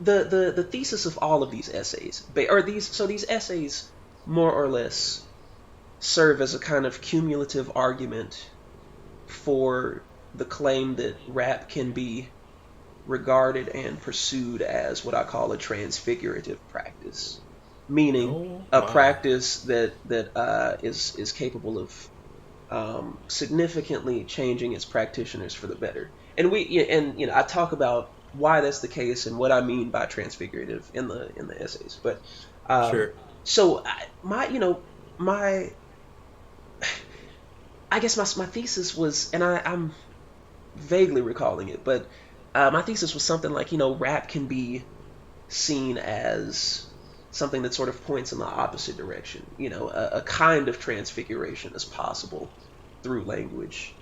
the thesis of all of these essays, or these essays, more or less serve as a kind of cumulative argument for the claim that rap can be regarded and pursued as what I call a transfigurative practice, meaning oh a my, practice is capable of significantly changing its practitioners for the better. And I talk about why that's the case and what I mean by transfigurative in the essays. But um, sure. so my my I guess my thesis was, and I'm vaguely recalling it, but my thesis was something like, rap can be seen as something that sort of points in the opposite direction. A kind of transfiguration is possible through language.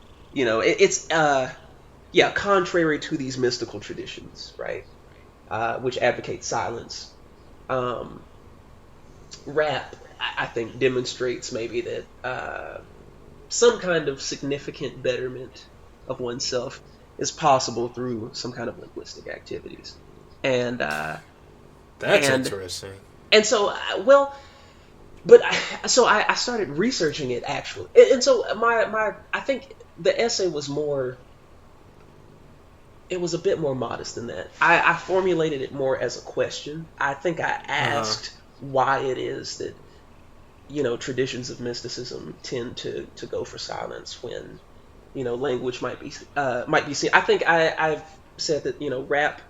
Yeah, contrary to these mystical traditions, right? Which advocate silence. Um, Rap, I think, demonstrates maybe that some kind of significant betterment of oneself is possible through some kind of linguistic activities. And That's and interesting. and so well, but I started researching it actually, and so my I think the essay was more, it was a bit more modest than that. I formulated it more as a question. I think I Uh huh. asked why it is that traditions of mysticism tend to go for silence when language might be seen. I think I've said that rap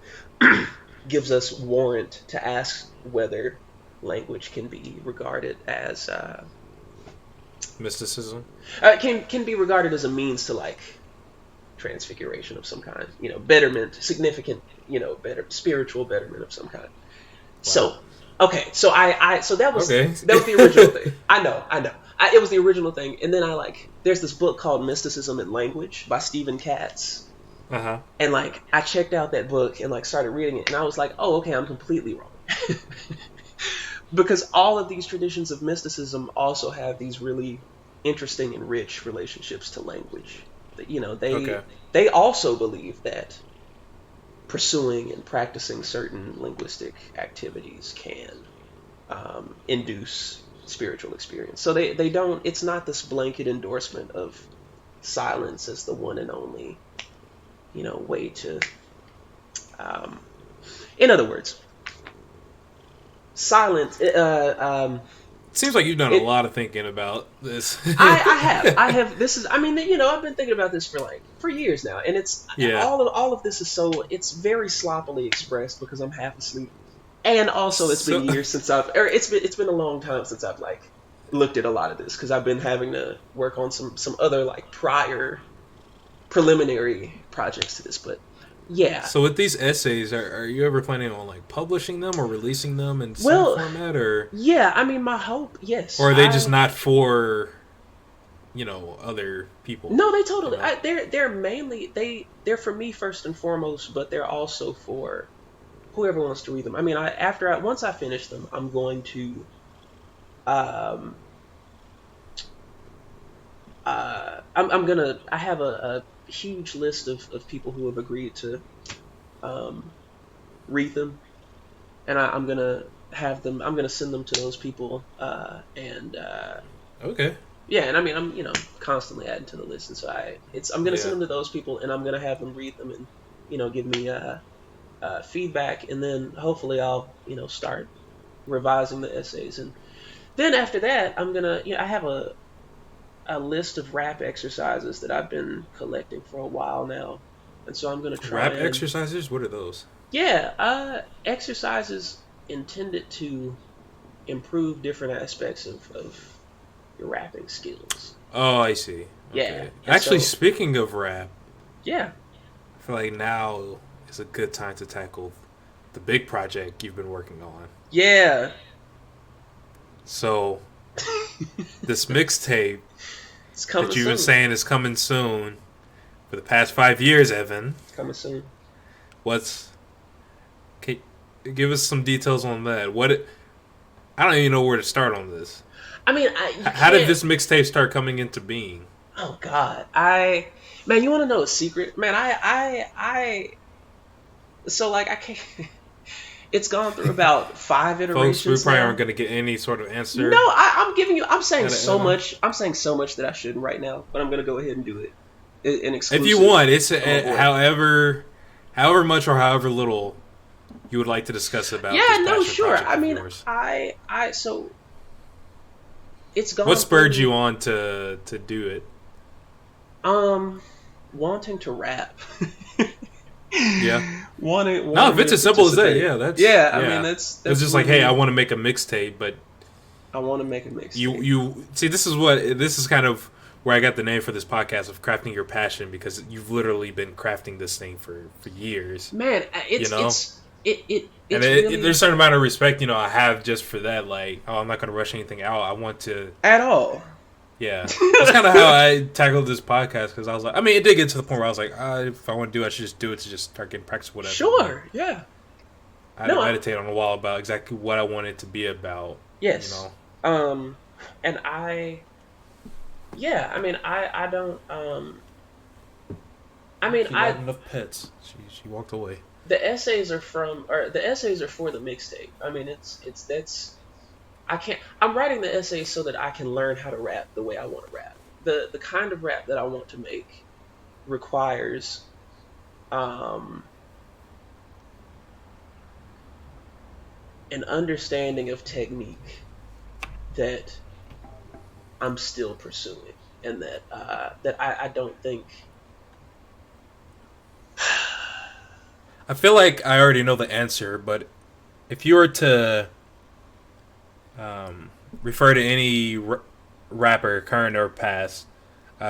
gives us warrant to ask whether language can be regarded as Mysticism. can be regarded as a means to like transfiguration of some kind, betterment, significant, better spiritual betterment of some kind. Wow. So, okay, so so Okay. that was the original thing. I know. It was the original thing, and then there's this book called Mysticism and Language by Stephen Katz, Uh huh. and I checked out that book and started reading it, and I was like, oh, okay, I'm completely wrong, because all of these traditions of mysticism also have these really interesting and rich relationships to language. Okay. They also believe that pursuing and practicing certain linguistic activities can induce spiritual experience. So they don't. It's not this blanket endorsement of silence as the one and only way to. Um, in other words, silence. Seems like you've done a It. lot of thinking about this. I have. This is. I mean, I've been thinking about this for years now, and it's Yeah. all of this is so. It's very sloppily expressed because I'm half asleep. And also, it's been So, years since it's been a long time since I've looked at a lot of this because I've been having to work on some other prior preliminary projects to this. But yeah, so with these essays, are you ever planning on like publishing them or releasing them in some well, format, or yeah. I mean, my hope, yes, are they just not for other people? no, they You totally. know. They're mainly they're for me first and foremost, but they're also for whoever wants to read them. I mean, once I finish them, I'm going to um I'm gonna. I have a huge list of people who have agreed to um, read them, and I'm gonna have them. I'm gonna send them to those people, and Okay. yeah, and I mean, I'm constantly adding to the list, and so I'm gonna send Yeah. them to those people, and I'm gonna have them read them and give me feedback, and then hopefully I'll start revising the essays, and then after that I'm gonna I have a list of rap exercises that I've been collecting for a while now. And so I'm going to try Rap and, exercises. What are those? yeah, exercises intended to improve different aspects of your rapping skills. Oh, I see. Yeah, Okay. and Actually, so speaking of rap, yeah, I feel like now is a good time to tackle the big project you've been working on. yeah. So, this mixtape It's coming that you've been soon. saying is coming soon for the past 5 years, Evan. It's coming soon. What's can, give us some details on that? I don't even know where to start on this. I mean, you How did can't. this mixtape start coming into being? Oh God, man, you want to know a secret? Man, so like I can't. It's gone through about five Folks, we iterations probably aren't now. going to get any sort of No, answer I'm giving you. I'm saying out of so Evan. much. I'm saying so much that I shouldn't right now, but I'm gonna go ahead and do it. An If you exclusive. want, it's Oh boy. however much or however little you would like to discuss about Yeah, this no, passion sure. project I of mean, yours. so it's What gone spurred you through on to do it? um wanting to rap. Yeah. No, if wanting it's to as simple as that, participate. yeah, that's Yeah, I mean yeah. It's that's just like, hey, I really want to make a mixtape, but I want to make a mixtape. you see, this is kind of where I got the name for this podcast of crafting your passion because you've literally been crafting this thing for years, Man, you know. And it's there's a really certain amount of respect, I have just for that. Like, oh, I'm not gonna rush anything out. I want to, at all. yeah. That's kind of how I tackled this podcast because I was like, I mean, it did get to the point where I was like, if I want to do it, I should just do it to just start getting practice, whatever. But Sure, yeah. I had to No, meditate on a while about exactly what I wanted to be about, you yes. know. And yeah, I mean, I don't, I mean, She loved enough pets. She walked away. the essays are from, or the essays are for the mixtape. I mean, that's, I can't, I'm writing the essays so that I can learn how to rap the way I want to rap. The kind of rap that I want to make requires, um, an understanding of technique that I'm still pursuing, and that I don't think. I feel like I already know the answer, but if you were to refer to any rapper, current or past,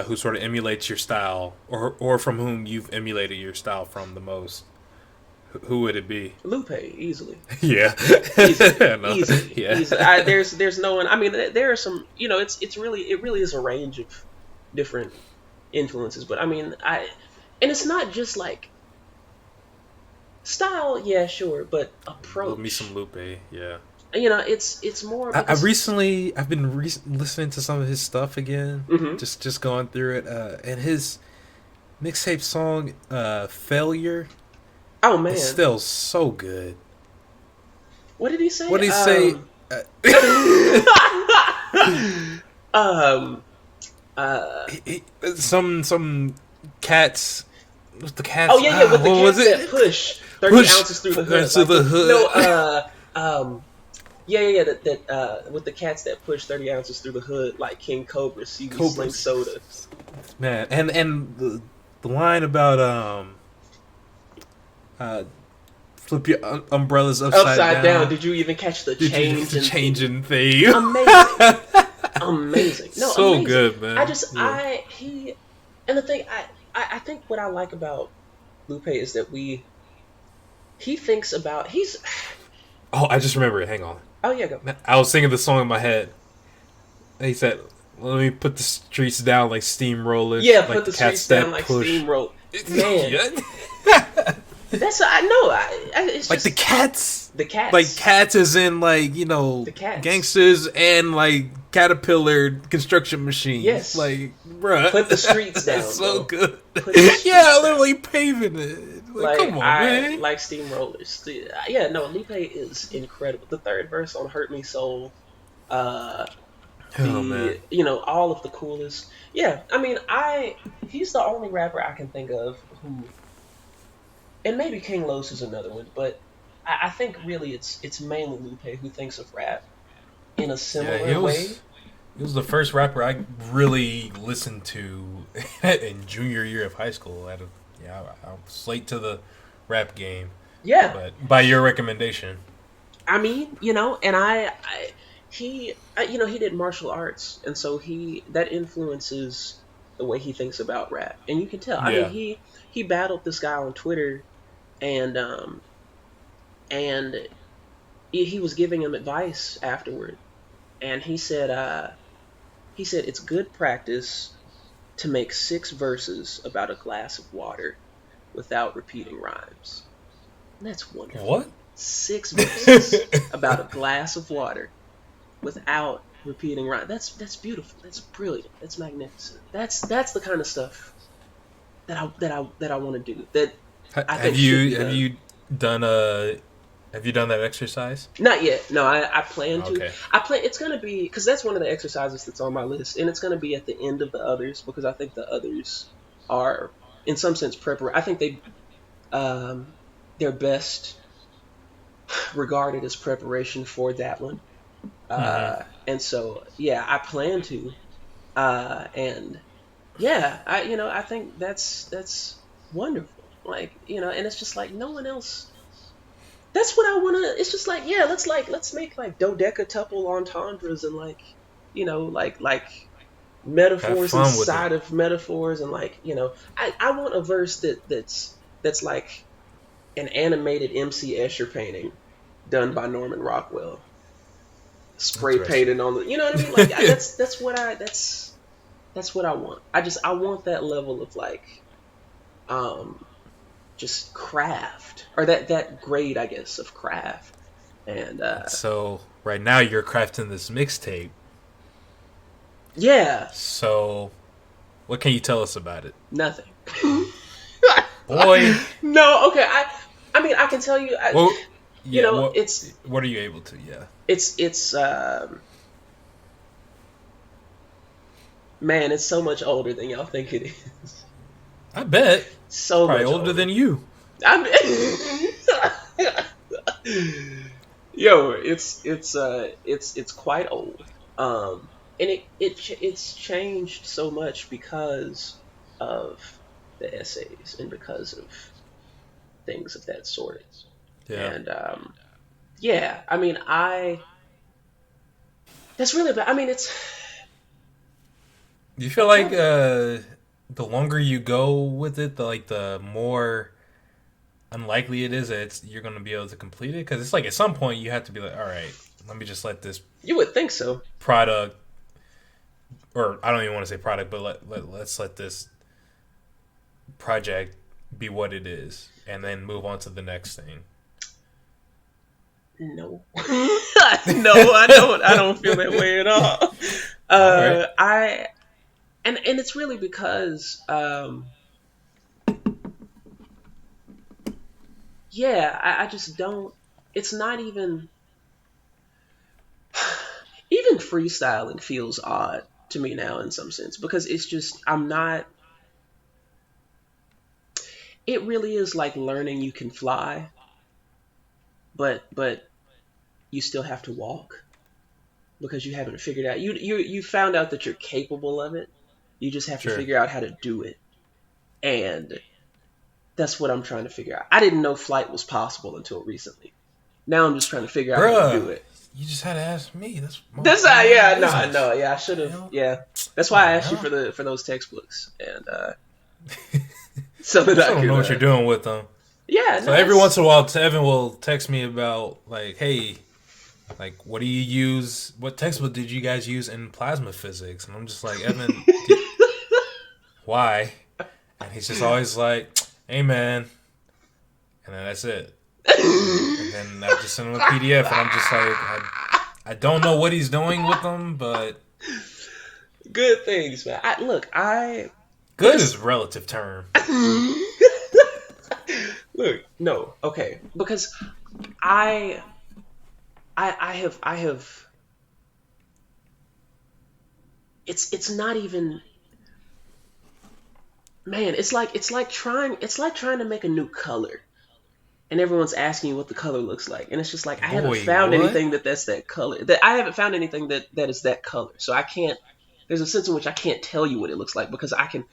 who sort of emulates your style, or from whom you've emulated your style from the most, who would it be? Lupe, easily, Yeah, easily, no. easily, Yeah. easily. There's no one. I mean, there are some. It really is a range of different influences. But I mean, and it's not just like style. Yeah, sure, but Love me some approach. Lupe. Yeah. It's more because. I've been listening to some of his stuff again, Hmm. just going through it, and his mixtape song, "Failure." Oh It's man, still so good. what did he say? What did he say? Um, uh, Some cats. What's the cats? oh yeah, yeah, with the What was cats that it? push 30 Push ounces through the hood. to Like the hood. yeah, yeah, yeah, with the cats that push 30 ounces through the hood like King Cobra, see we sling Cobras. soda. Man, and the line about uh, flip your umbrellas Upside down, down. did you even catch the Did you change the in changing theme? amazing. Amazing. No, So amazing. good, man. I just Yeah. and the thing I think what I like about Lupe is that he thinks about he's Oh, I just remember it. Hang on. oh yeah, go. I was singing the song in my head. And he said, "Let me put the streets down like steamrollers, Yeah, like put the cats streets that down like push." steamroll. Man, Yeah. that's I know. It's Like the just cats. the cats. Like cats is in like, The cats. gangsters and like Caterpillar construction machines. Yes. Like, bruh. Put the streets down, That's so bro. good. Put the streets Yeah, down. literally paving it. Like, come on, man. like steamrollers. Yeah, no, Lupe is incredible. The third verse on "Hurt Me Soul," uh, Oh man. all of the coolest. Yeah, I mean, he's the only rapper I can think of who, and maybe King Los is another one, but I think really it's mainly Lupe who thinks of rap in a Yeah, similar way. he was the first rapper I really listened to in junior year of high school. I was late to the rap game, Yeah, but by your recommendation. I mean, and he did martial arts, and so he that influences the way he thinks about rap, and you can tell. I mean, Yeah. he battled this guy on Twitter, and and he was giving him advice afterward, and he said it's good practice to make 6 verses about a glass of water without repeating rhymes. And that's wonderful. What? 6 verses about a glass of water without repeating rhymes. That's beautiful. That's brilliant. That's magnificent. That's the kind of stuff that I want to do. That I Have think should be you have done. you done a have you done that exercise? Not yet. No, I plan to. Okay. I plan. It's gonna be because that's one of the exercises that's on my list, and it's gonna be at the end of the others because I think the others are, in some sense, prepar. I think they're best regarded as preparation for that one. Hmm. And so yeah, I plan to. And yeah, I think that's wonderful. Like and it's just like no one else. That's what I wanna. It's just like yeah, let's make like dodecatuple entendres and like like Have metaphors fun with it. inside of metaphors and like I want a verse that's like an animated MC Escher painting done by Norman Rockwell, spray Interesting. painted on the. You know what I mean? Like that's what I want. I want that level of like um just craft or that grade I guess of craft and So right now you're crafting this mixtape. yeah, So what can you tell us about it, nothing. boy? No, okay. I mean I can tell you Well, yeah. it's What are you able to? Yeah. it's man, it's so much older than y'all think it is. I bet it's So probably much older older. than you. I Yo, it's quite old. And it's changed so much because of the essays and because of things of that sort. Yeah. And yeah, I mean, I that's really bad. I mean, it's Do you feel I'm like trying to. the longer you go with it, the more unlikely it is that you're going to be able to complete it? Because it's like at some point you have to be like, all right, let me just let this You would think so. product, or I don't even want to say product, but let's let this project be what it is, and then move on to the next thing. No, no, I don't. I don't feel that way at all. All right. I and it's really because yeah, I just don't. It's not even freestyling feels odd to me now in some sense because it's just I'm not. It really is like learning you can fly, but you still have to walk because you haven't figured out. You found out that you're capable of it. You just have to Sure. figure out how to do it, and that's what I'm trying to figure out. I didn't know flight was possible until recently. Now I'm just trying to figure out how to Bruh, do it. you just had to ask me. That's That's none how, of my yeah, no, business. no, yeah, I should You have, know? yeah. That's Come why I on asked you now. for those textbooks, and so that I still I don't could, know what you're doing with them. yeah, So no, every once it's in a while, Evan will text me about like, hey, like, what do you use? What textbook did you guys use in plasma physics? And I'm just like, Evan, why? And he's just always like, hey, man. And then that's it. And then I just send him a PDF, and I'm just like, I don't know what he's doing with them, but good things, man. Look, I good is because a relative term. look, no, okay, because I, I have. It's not even, man. It's like trying to make a new color, and everyone's asking you what the color looks like, and it's just like I haven't Boy, found what? anything that's that color. That I haven't found anything that is that color. So I can't. There's a sense in which I can't tell you what it looks like because I can.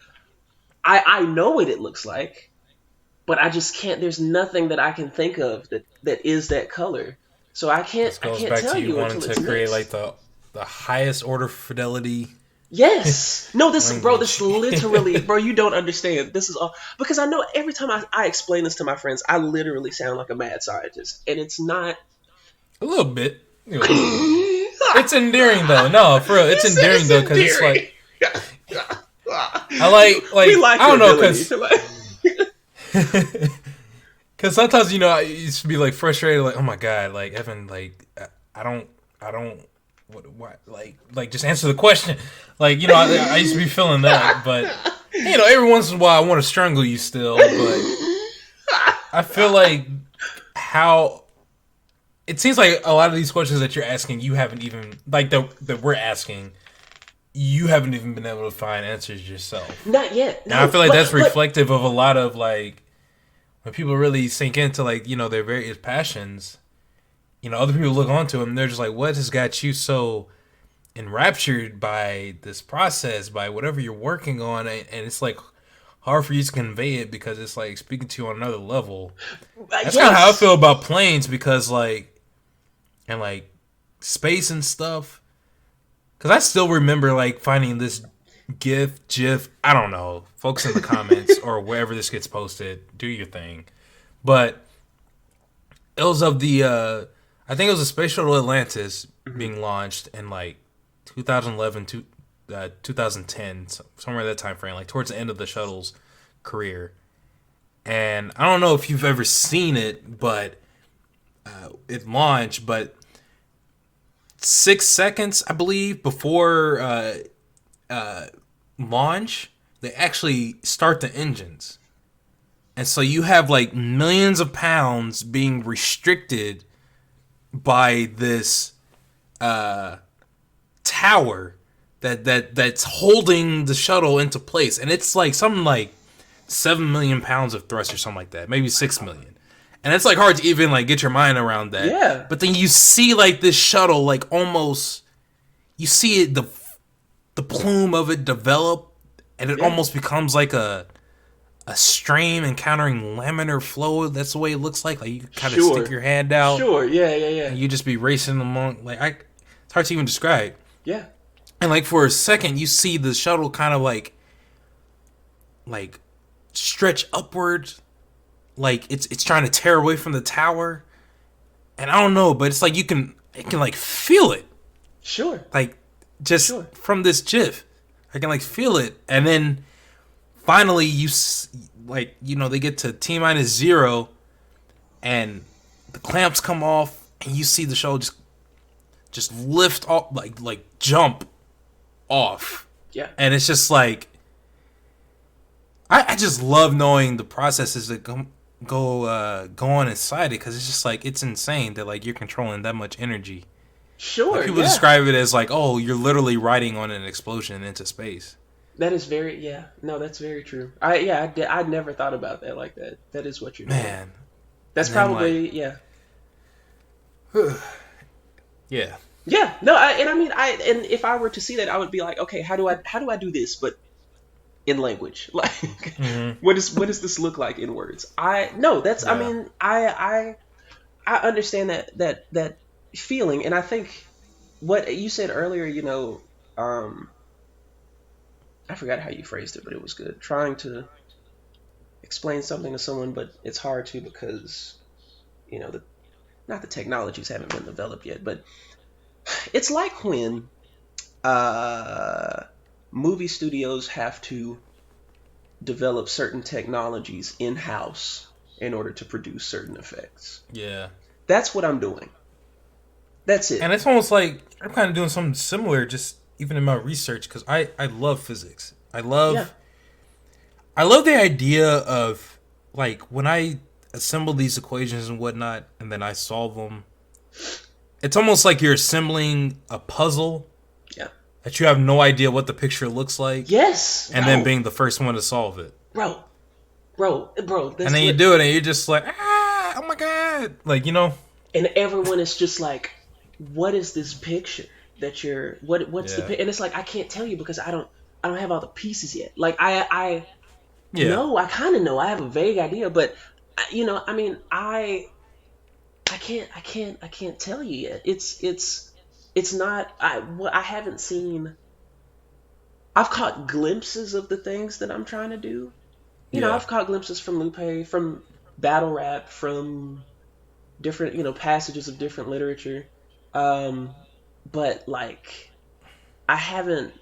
I know what it looks like, but I just can't. There's nothing that I can think of that is that color. So I can't This I goes can't back tell to you you wanting until to it's create like mixed. the highest order fidelity Yes. No, this language. literally, bro, you don't understand. This is all because I know every time I explain this to my friends, I literally sound like a mad scientist. And it's not. A little bit. You know, a little bit. You It's endearing though. No, for real, it's said endearing it's though because it's endearing. like I like We like like I your don't know ability because to like. because sometimes I used to be like frustrated like oh my god like Evan like I don't what like just answer the question like I used to be feeling that but every once in a while I want to strangle you still but I feel like how it seems like a lot of these questions that you're asking you haven't even like that we're asking you haven't even been able to find answers yourself. Not yet. And I No, feel like that's but reflective of a lot of like when people really sink into like their various passions. Other people look onto them and they're just like, what has got you so enraptured by this process, by whatever you're working on, and it's like hard for you to convey it because it's like speaking to you on another level. That's kind of how I feel yes. about planes because like and like space and stuff. Because I still remember like finding this GIF, I don't know, folks in the comments or wherever this gets posted, do your thing. But it was of I think it was a space shuttle Atlantis Mhm. being launched in like 2011 to 2010, somewhere in that time frame, like towards the end of the shuttle's career. And I don't know if you've ever seen it, but it launched, but 6 seconds, I believe, before launch, they actually start the engines. And so you have like millions of pounds being restricted by this tower that's holding the shuttle into place. And it's like something like 7 million pounds of thrust or something like that, maybe 6 million. And it's like hard to even like get your mind around that. Yeah. But then you see like this shuttle like almost you see it the plume of it develop and it Yeah. almost becomes like a stream encountering laminar flow. That's the way it looks like you kind of stick Sure. your hand out Sure. Yeah. Yeah. Yeah. and you just be racing along it's hard to even describe. Yeah. And like for a second you see the shuttle kind of like stretch upward like it's trying to tear away from the tower. And I don't know, but it's like it can like feel it. Sure. Like just Sure. from this GIF. I can like feel it. And then finally they get to T-0 and the clamps come off and you see the show just lift off like jump off. Yeah. And it's just like I just love knowing the processes that go on inside it because it's just like it's insane that like you're controlling that much energy. Like Sure. people Yeah. describe it as like, oh, you're literally riding on an explosion into space. That is very. Yeah. No, that's very true. I never thought about that like that. That is what you're doing. Man. That's And then like probably yeah. yeah. Yeah. No. And if I were to see that, I would be like, okay, how do I do this? But in language, like, Hmm. what does this look like in words? I no. That's. I Yeah. mean, I understand that feeling, and I think what you said earlier. Um, I forgot how you phrased it, but it was good. Trying to explain something to someone, but it's hard to because the not the technologies haven't been developed yet, but it's like when uh, movie studios have to develop certain technologies in house in order to produce certain effects. Yeah. That's what I'm doing. That's it. And it's almost like I'm kind of doing something similar, just even in my research, because I love physics. Yeah. I love the idea of like when I assemble these equations and whatnot, and then I solve them. It's almost like you're assembling a puzzle Yeah. that you have no idea what the picture looks like, Yes, and then being the first one to solve it. bro, bro. And That's then you lit. do it, and you're just like, oh my god, And everyone is just like, "What is this picture that you're? What's the yeah, pic?" And it's like I can't tell you because I don't have all the pieces yet. Like I yeah, know, I kind of know. I have a vague idea, but I mean, I can't tell you yet. It's not. I haven't seen. I've caught glimpses of the things that I'm trying to do. You know, Yeah. I've caught glimpses from Lupe, from battle rap, from different, passages of different literature. Um, but like, I haven't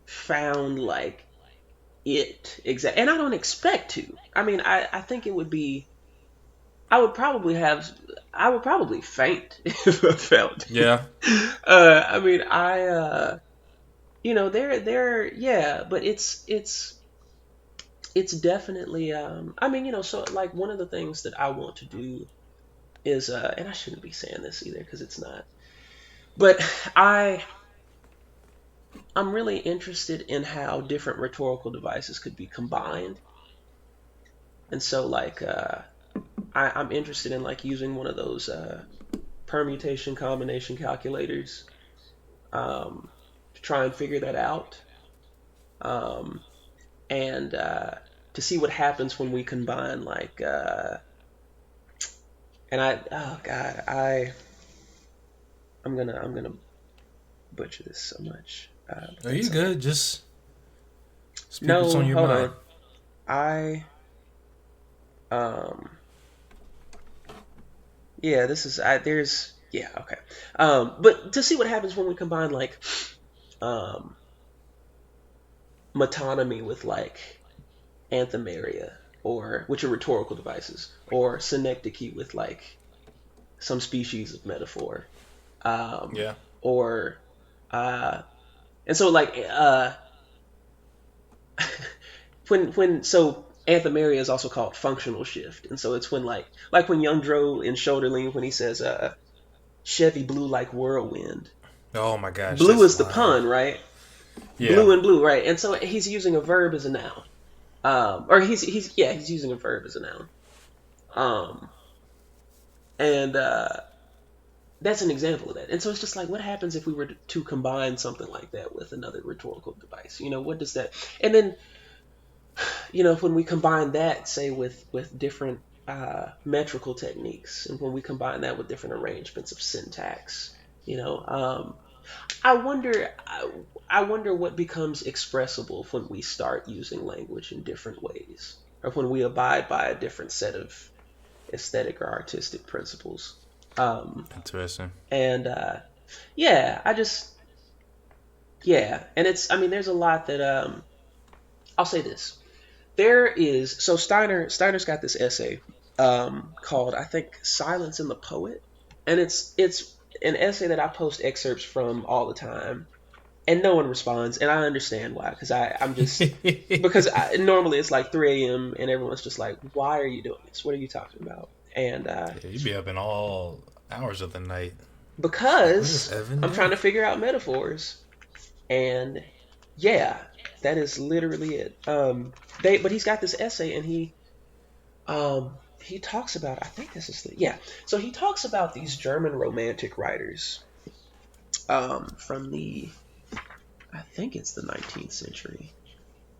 found like it exact, and I don't expect to. I mean, I think it would be. I would probably have. I would probably faint if I felt it. Yeah. I mean, yeah, but it's definitely. I mean, so like one of the things that I want to do is, and I shouldn't be saying this either because it's not, but I I'm really interested in how different rhetorical devices could be combined, and so like I'm interested in like using one of those permutation combination calculators to try and figure that out, um, and to see what happens when we combine like and I oh god I'm gonna butcher this so much, but Are that's you okay. good? Just speak what's No, on your hold mind. on. I um yeah, this is I there's yeah, okay. But to see what happens when we combine like um metonymy with like anthemaria, or which are rhetorical devices, or synecdoche with like some species of metaphor. Um Yeah. or and so like when so anthemaria is also called functional shift, and so it's when like when Young Dro in Shoulderling, when he says Chevy blew like whirlwind. Oh my gosh, Blue that's is the fire. pun, right? Yeah. Blue and blue, right? And so he's using a verb as a noun. Or he's using a verb as a noun. Um, and that's an example of that. And so it's just like, what happens if we were to combine something like that with another rhetorical device? What does that? And then when we combine that, say with different metrical techniques, and when we combine that with different arrangements of syntax, I wonder, I wonder what becomes expressible when we start using language in different ways, or when we abide by a different set of aesthetic or artistic principles. Um, Interesting. and yeah, yeah, and I mean, there's a lot that I'll say this. There is so Steiner's got this essay called, I think, "Silence in the Poet," and it's an essay that I post excerpts from all the time, and no one responds, and I understand why, because I'm just because normally it's like 3 a.m. and everyone's just like, "Why are you doing this? What are you talking about?" And Yeah, you be up in all hours of the night. It's like, what is because Evan I'm trying doing? to figure out metaphors, and yeah, that is literally it. But he's got this essay, and he talks about, I think this is the yeah. So he talks about these German romantic writers from the, I think it's the 19th century.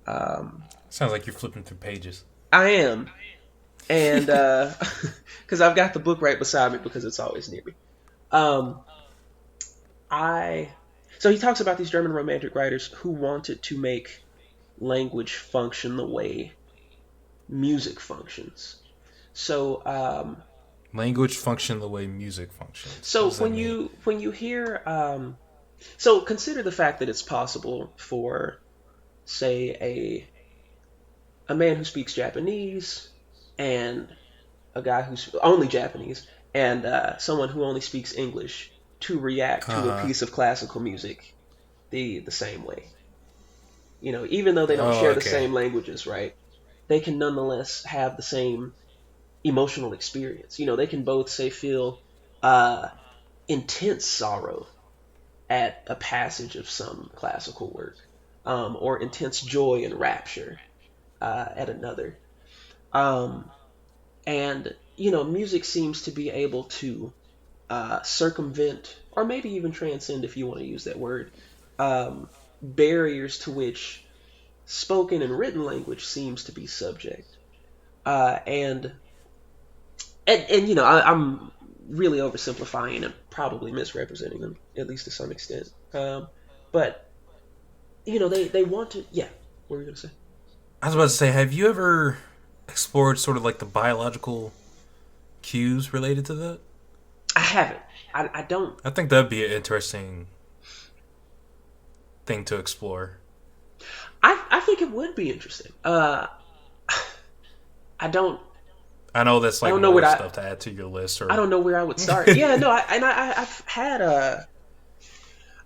Um, Sounds like you're flipping through pages. I am, and because I've got the book right beside me because it's always near me. Um, I so he talks about these German romantic writers who wanted to make language function the way music functions. So Language function the way music functions. What so does that when mean? you hear so consider the fact that it's possible for, say, a man who speaks Japanese, and a guy who's only Japanese, and someone who only speaks English to react Uh to a huh. piece of classical music the same way. Even though they don't Oh, share the okay. same languages, right? They can nonetheless have the same emotional experience. They can both, say, feel uh, intense sorrow at a passage of some classical work, or intense joy and rapture at another. Um, and music seems to be able to circumvent, or maybe even transcend, if you want to use that word, barriers to which spoken and written language seems to be subject. And I'm really oversimplifying and probably misrepresenting them, at least to some extent. But they want to. Yeah, what were you gonna say? I was about to say, have you ever explored sort of like the biological cues related to that? I haven't. I don't. I think that'd be an interesting thing to explore. I think it would be interesting. I don't. I know that's I like don't know more what stuff to add to your list, I or don't know where I would start. Yeah, no, I've had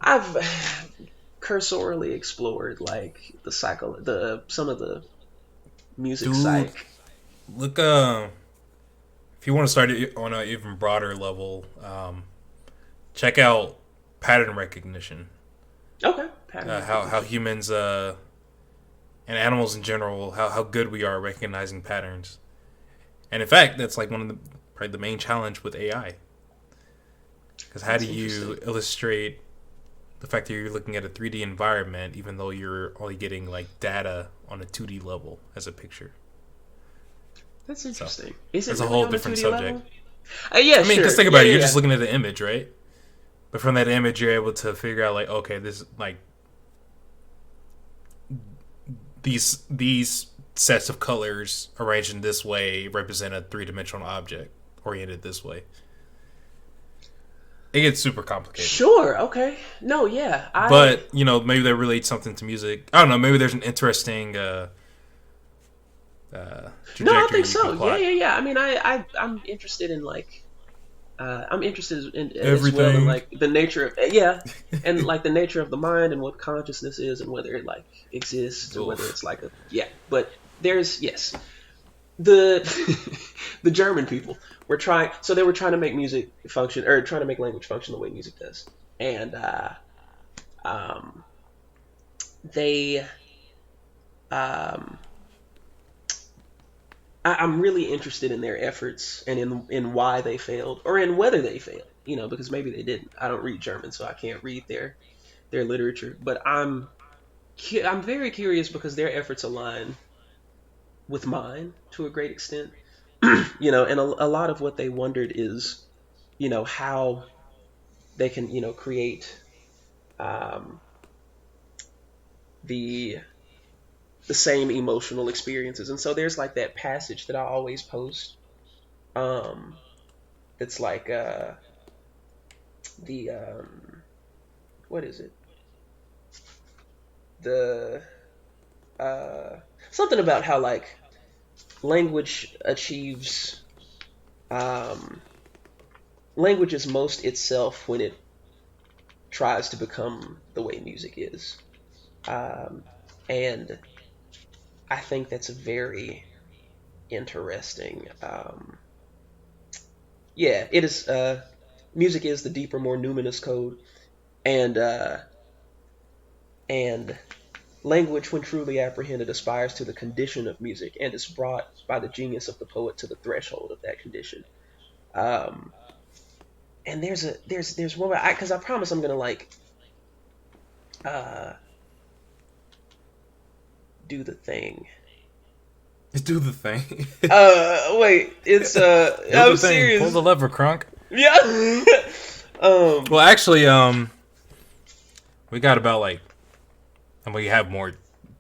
I've cursorily explored like the some of the music dude, psych. look. If you want to start it on an even broader level, check out pattern recognition. Okay, pattern How recognition. humans and animals in general, how good we are at recognizing patterns. And in fact, that's like one of the probably the main challenge with AI. Because how That's do interesting. you illustrate the fact that you're looking at a 3D environment even though you're only getting like data on a 2D level as a picture? That's So interesting. Is it that's a really whole on a different 2D subject. level? Yeah, I mean, sure. just think Yeah, about it. yeah, You're yeah. just looking at the image, right? But from that image, you're able to figure out like, okay, this like these sets of colors arranged in this way represent a three-dimensional object oriented this way. It gets super complicated. Sure. Okay. No. Yeah. I. But, maybe that relates something to music. I don't know, maybe there's an interesting No, I trajectory think you can so. Yeah, plot. yeah, yeah. I mean, I'm interested in like I'm interested in as well in Everything. like the nature of yeah, and like the nature of the mind and what consciousness is and whether it like exists or whether Oof. it's like a yeah. But there's yes the the German people were trying so they were trying to make music function or trying to make language function the way music does, and um they um I'm really interested in their efforts and in why they failed or in whether they failed. Because maybe they didn't. I don't read German, so I can't read their literature. But I'm very curious because their efforts align with mine to a great extent. And a lot of what they wondered is how they can create um, the the same emotional experiences. And so there's like that passage that I always post. Um, that's like the what is it? The uh, something about how like language achieves um, language is most itself when it tries to become the way music is, um, and I think that's a very interesting. Yeah, it is. Music is the deeper, more numinous code, and and language, when truly apprehended, aspires to the condition of music and is brought by the genius of the poet to the threshold of that condition. Um, and there's one because I promise I'm gonna like uh, do the thing. Do the thing. Wait, it's Do the I'm thing. Pull serious. the lever, Crunk. Yeah. Well, actually, we got about like, and we have more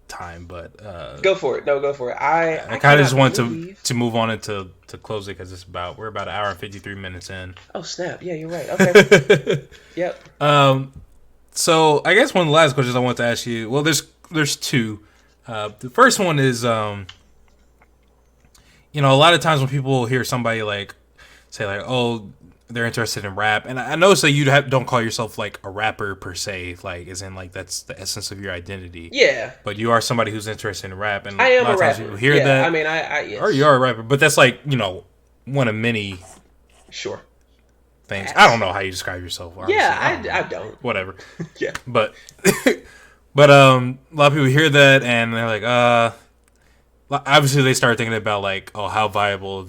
time, but Go for it. No, go for it. I I kind of just cannot want believe. to move on into to close it because we're about an hour and 53 minutes in. Oh snap! Yeah, you're right. Okay. Yep. um, so I guess one of the last questions I want to ask you. Well, there's two. The first one is a lot of times when people hear somebody like say like, oh, they're interested in rap, and I notice that you don't call yourself like a rapper per se, like as in like that's the essence of your identity, Yeah, but you are somebody who's interested in rap, and I a am lot a of times people rapper. hear Yeah, I that, mean, I or you yes, are a rapper, but that's like one of many sure. things. I don't Hats. know how you describe yourself, Yeah, honestly. I don't I know, don't. whatever, Yeah. but but a lot of people hear that and they're like, obviously they start thinking about like, oh, how viable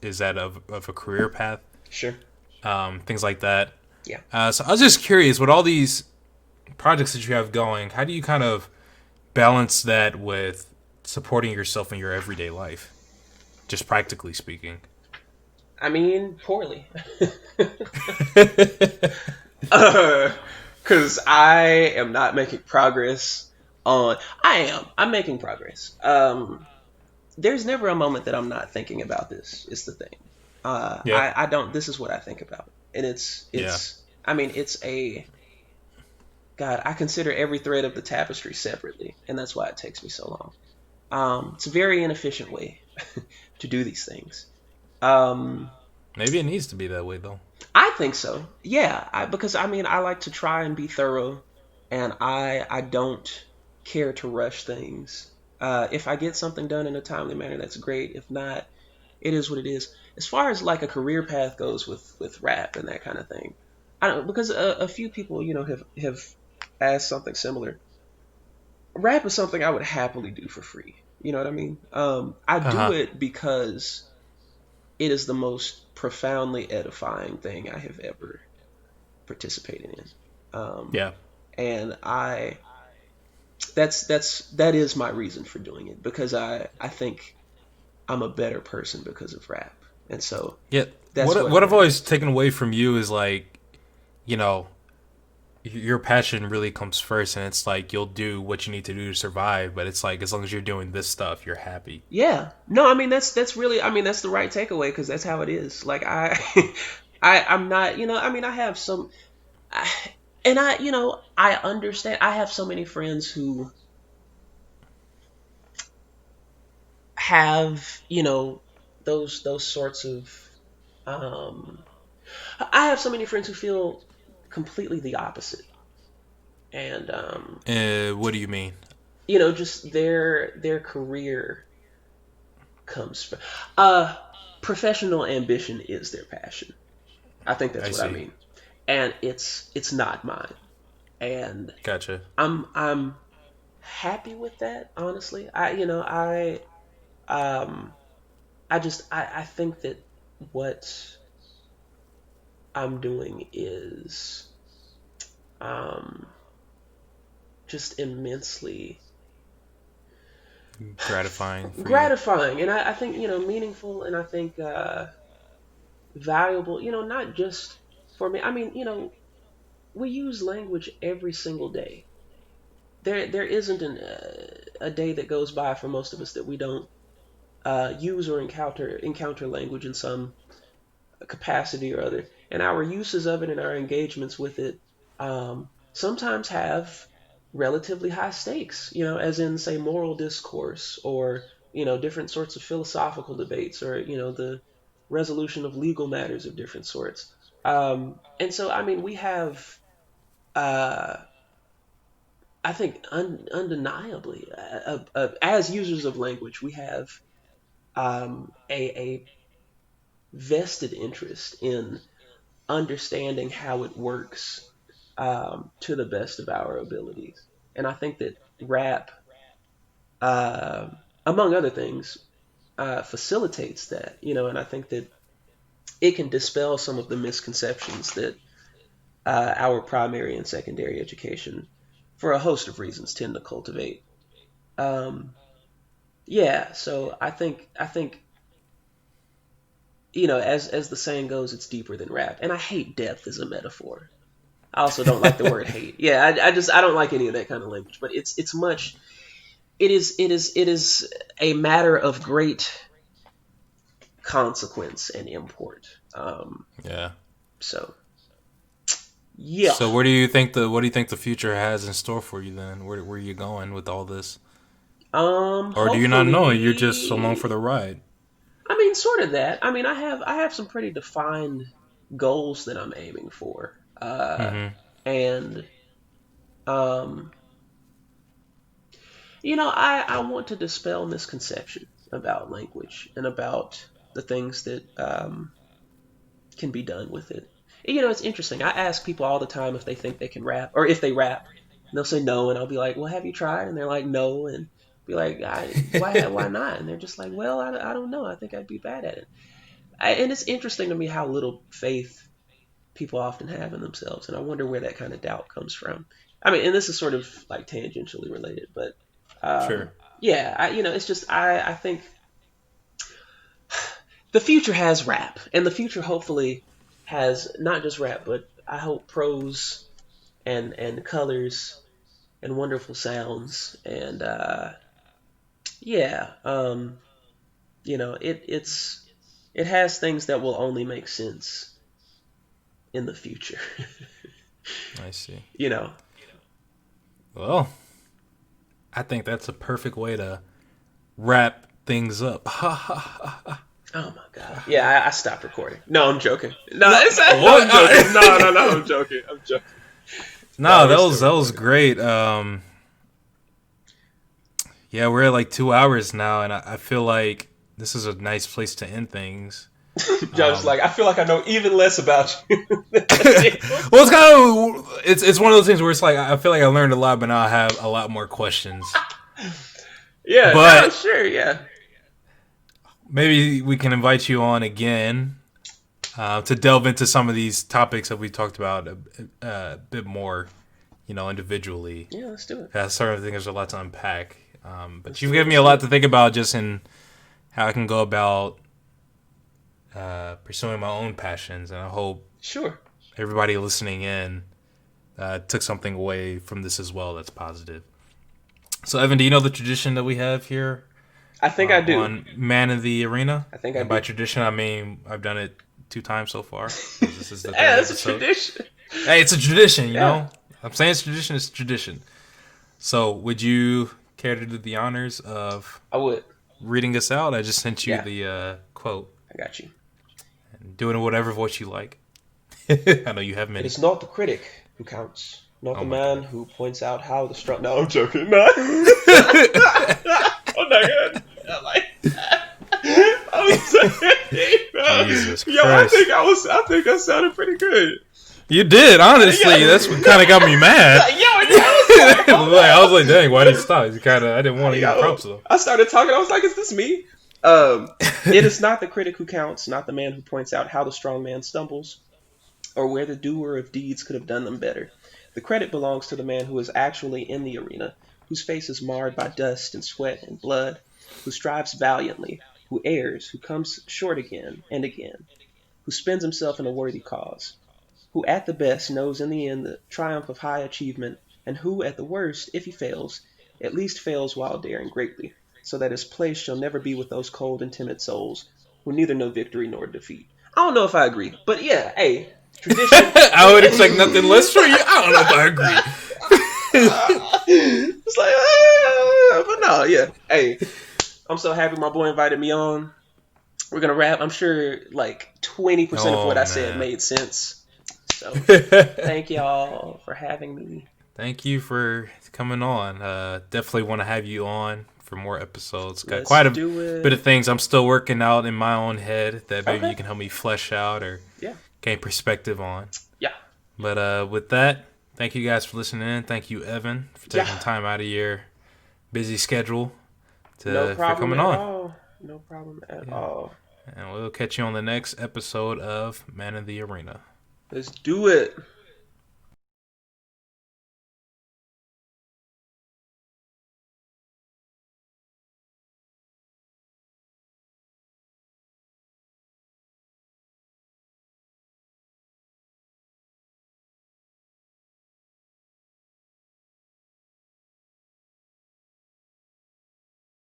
is that of a career path, Sure. things like that. Yeah. So I was just curious, with all these projects that you have going, how do you kind of balance that with supporting yourself in your everyday life, just practically speaking? I mean, poorly. Yeah. Because I am not making progress on. I'm making progress. There's never a moment that I'm not thinking about this. Is the thing. I don't. This is what I think about, and Yeah. I mean, it's a God. I consider every thread of the tapestry separately, and that's why it takes me so long. It's a very inefficient way to do these things. Um, Maybe it needs to be that way though. I think so. Yeah, because I mean, I like to try and be thorough, and I don't care to rush things. If I get something done in a timely manner, that's great. If not, it is what it is. As far as like a career path goes with rap and that kind of thing, I don't because a few people have asked something similar. Rap is something I would happily do for free. You know what I mean? I Uh do huh. it because it is the most profoundly edifying thing I have ever participating in. Um, Yeah. and that is my reason for doing it because I think I'm a better person because of rap, and so Yeah. that's What what I've it always is. taken away from you is like, you know, your passion really comes first, and it's like you'll do what you need to do to survive. But it's like as long as you're doing this stuff, you're happy. Yeah, no, I mean that's really I mean that's the right takeaway because that's how it is. Like I'm not I mean I have some I, and I understand. I have so many friends who have those sorts of um I have so many friends who feel completely the opposite, and What do you mean? just their career comes from uh, professional ambition is their passion. I think that's I what I see. mean, and it's not mine, and Gotcha. I'm happy with that. Honestly, um I think that what I'm doing is um just immensely Gratifying for you. gratifying, and I think meaningful, and I think valuable. Not just for me. I mean, we use language every single day. There isn't a day that goes by for most of us that we don't use or encounter language in some capacity or other, and our uses of it and our engagements with it sometimes have relatively high stakes, as in say moral discourse or different sorts of philosophical debates or the resolution of legal matters of different sorts. And so, I mean, we have, uh, I think, undeniably, as users of language, we have a vested interest in understanding how it works to the best of our abilities. And I think that rap, uh, among other things, facilitates that, and I think that it can dispel some of the misconceptions that our primary and secondary education, for a host of reasons, tend to cultivate. Um, yeah, so I think as the saying goes, it's deeper than rap, and I hate depth as a metaphor. I also don't like the word hate. Yeah, I don't like any of that kind of language. But it's much. It is a matter of great consequence and import. Yeah. So yeah. So what do you think the future has in store for you then? Where are you going with all this? Or do you not know? You're just along for Hopefully, the ride. I mean, sort of that. I mean, I have some pretty defined goals that I'm aiming for. Mm-hmm. And um, I want to dispel misconception about language and about the things that can be done with it. It's interesting. I ask people all the time if they think they can rap or if they rap. And they'll say no, and I'll be like, "Well, have you tried?" And they're like, "No," and be like, why not?" And they're just like, "Well, I don't know. I think I'd be bad at it." And it's interesting to me how little faith people often have in themselves, and I wonder where that kind of doubt comes from. I mean, and this is sort of like tangentially related, but Sure. yeah, it's just I think the future has rap, and the future hopefully has not just rap, but I hope prose and colors and wonderful sounds, and yeah, it has things that will only make sense in the future. I see. you know. Well, I think that's a perfect way to wrap things up. Oh my god. Yeah, I stopped recording. No, I'm joking. No, No, I'm joking. No, I'm joking. I'm joking. no, We're that still was recording. great. Yeah, we're at like 2 hours now, and I feel like this is a nice place to end things. John's Um, like, I feel like I know even less about you than I did well, it's kind of it's one of those things where it's like I feel like I learned a lot, but now I have a lot more questions. Yeah, no, But sure, yeah. maybe we can invite you on again to delve into some of these topics that we talked about a bit more, individually. Yeah, let's do it. I certainly think there's a lot to unpack. But Let's you've do it. given me Let's a do lot it. to think about just in how I can go about pursuing my own passions, and I hope Sure. everybody listening in took something away from this as well that's positive. So, Evan, do you know the tradition that we have here I think I do. on Man in the Arena? I think I And by do. tradition, I mean I've done it 2 times so far, because this is the third Yeah, that's a episode. tradition. Hey, it's a tradition, you Yeah, know? I'm saying it's tradition, it's tradition. So, would you care to do the honors of I would. reading us out? I just sent you Yeah, the quote. I got you. And do it in whatever voice you like. I know you have It many. is not the critic who counts, not Oh the my man god. who points out how the strong. No, I'm joking. No. I'm not good. I like that. I'm saying, Jesus yo, Christ. I think I sounded pretty good. You did, honestly. Yeah. That's what kind of got me mad. Yo, I was like, hold I was up. like, dang, why did he stop? I didn't want to give Yo, props though. I started talking. I was like, is this me? It is not the critic who counts, not the man who points out how the strong man stumbles, or where the doer of deeds could have done them better. The credit belongs to the man who is actually in the arena, whose face is marred by dust and sweat and blood, who strives valiantly, who errs, who comes short again and again, who spends himself in a worthy cause, who at the best knows in the end the triumph of high achievement, and who at the worst, if he fails, at least fails while daring greatly, so that his place shall never be with those cold and timid souls who neither know victory nor defeat. I don't know if I agree, but yeah, hey, tradition. I would expect nothing less from you. I don't know if I agree. It's like, but no, yeah. Hey, I'm so happy my boy invited me on. We're gonna wrap. I'm sure like 20% of Oh what I said man. made sense. So thank y'all for having me. Thank you for coming on. Definitely want to have you on for more episodes. Got Let's quite a do bit it. of things I'm still working out in my own head that maybe Okay. you can help me flesh out or Yeah. gain perspective on. Yeah. But with that, thank you guys for listening in. Thank you, Evan, for Yeah. taking time out of your busy schedule No for problem coming at on. all. No problem at Yeah. all. And we'll catch you on the next episode of Man in the Arena. Let's do it.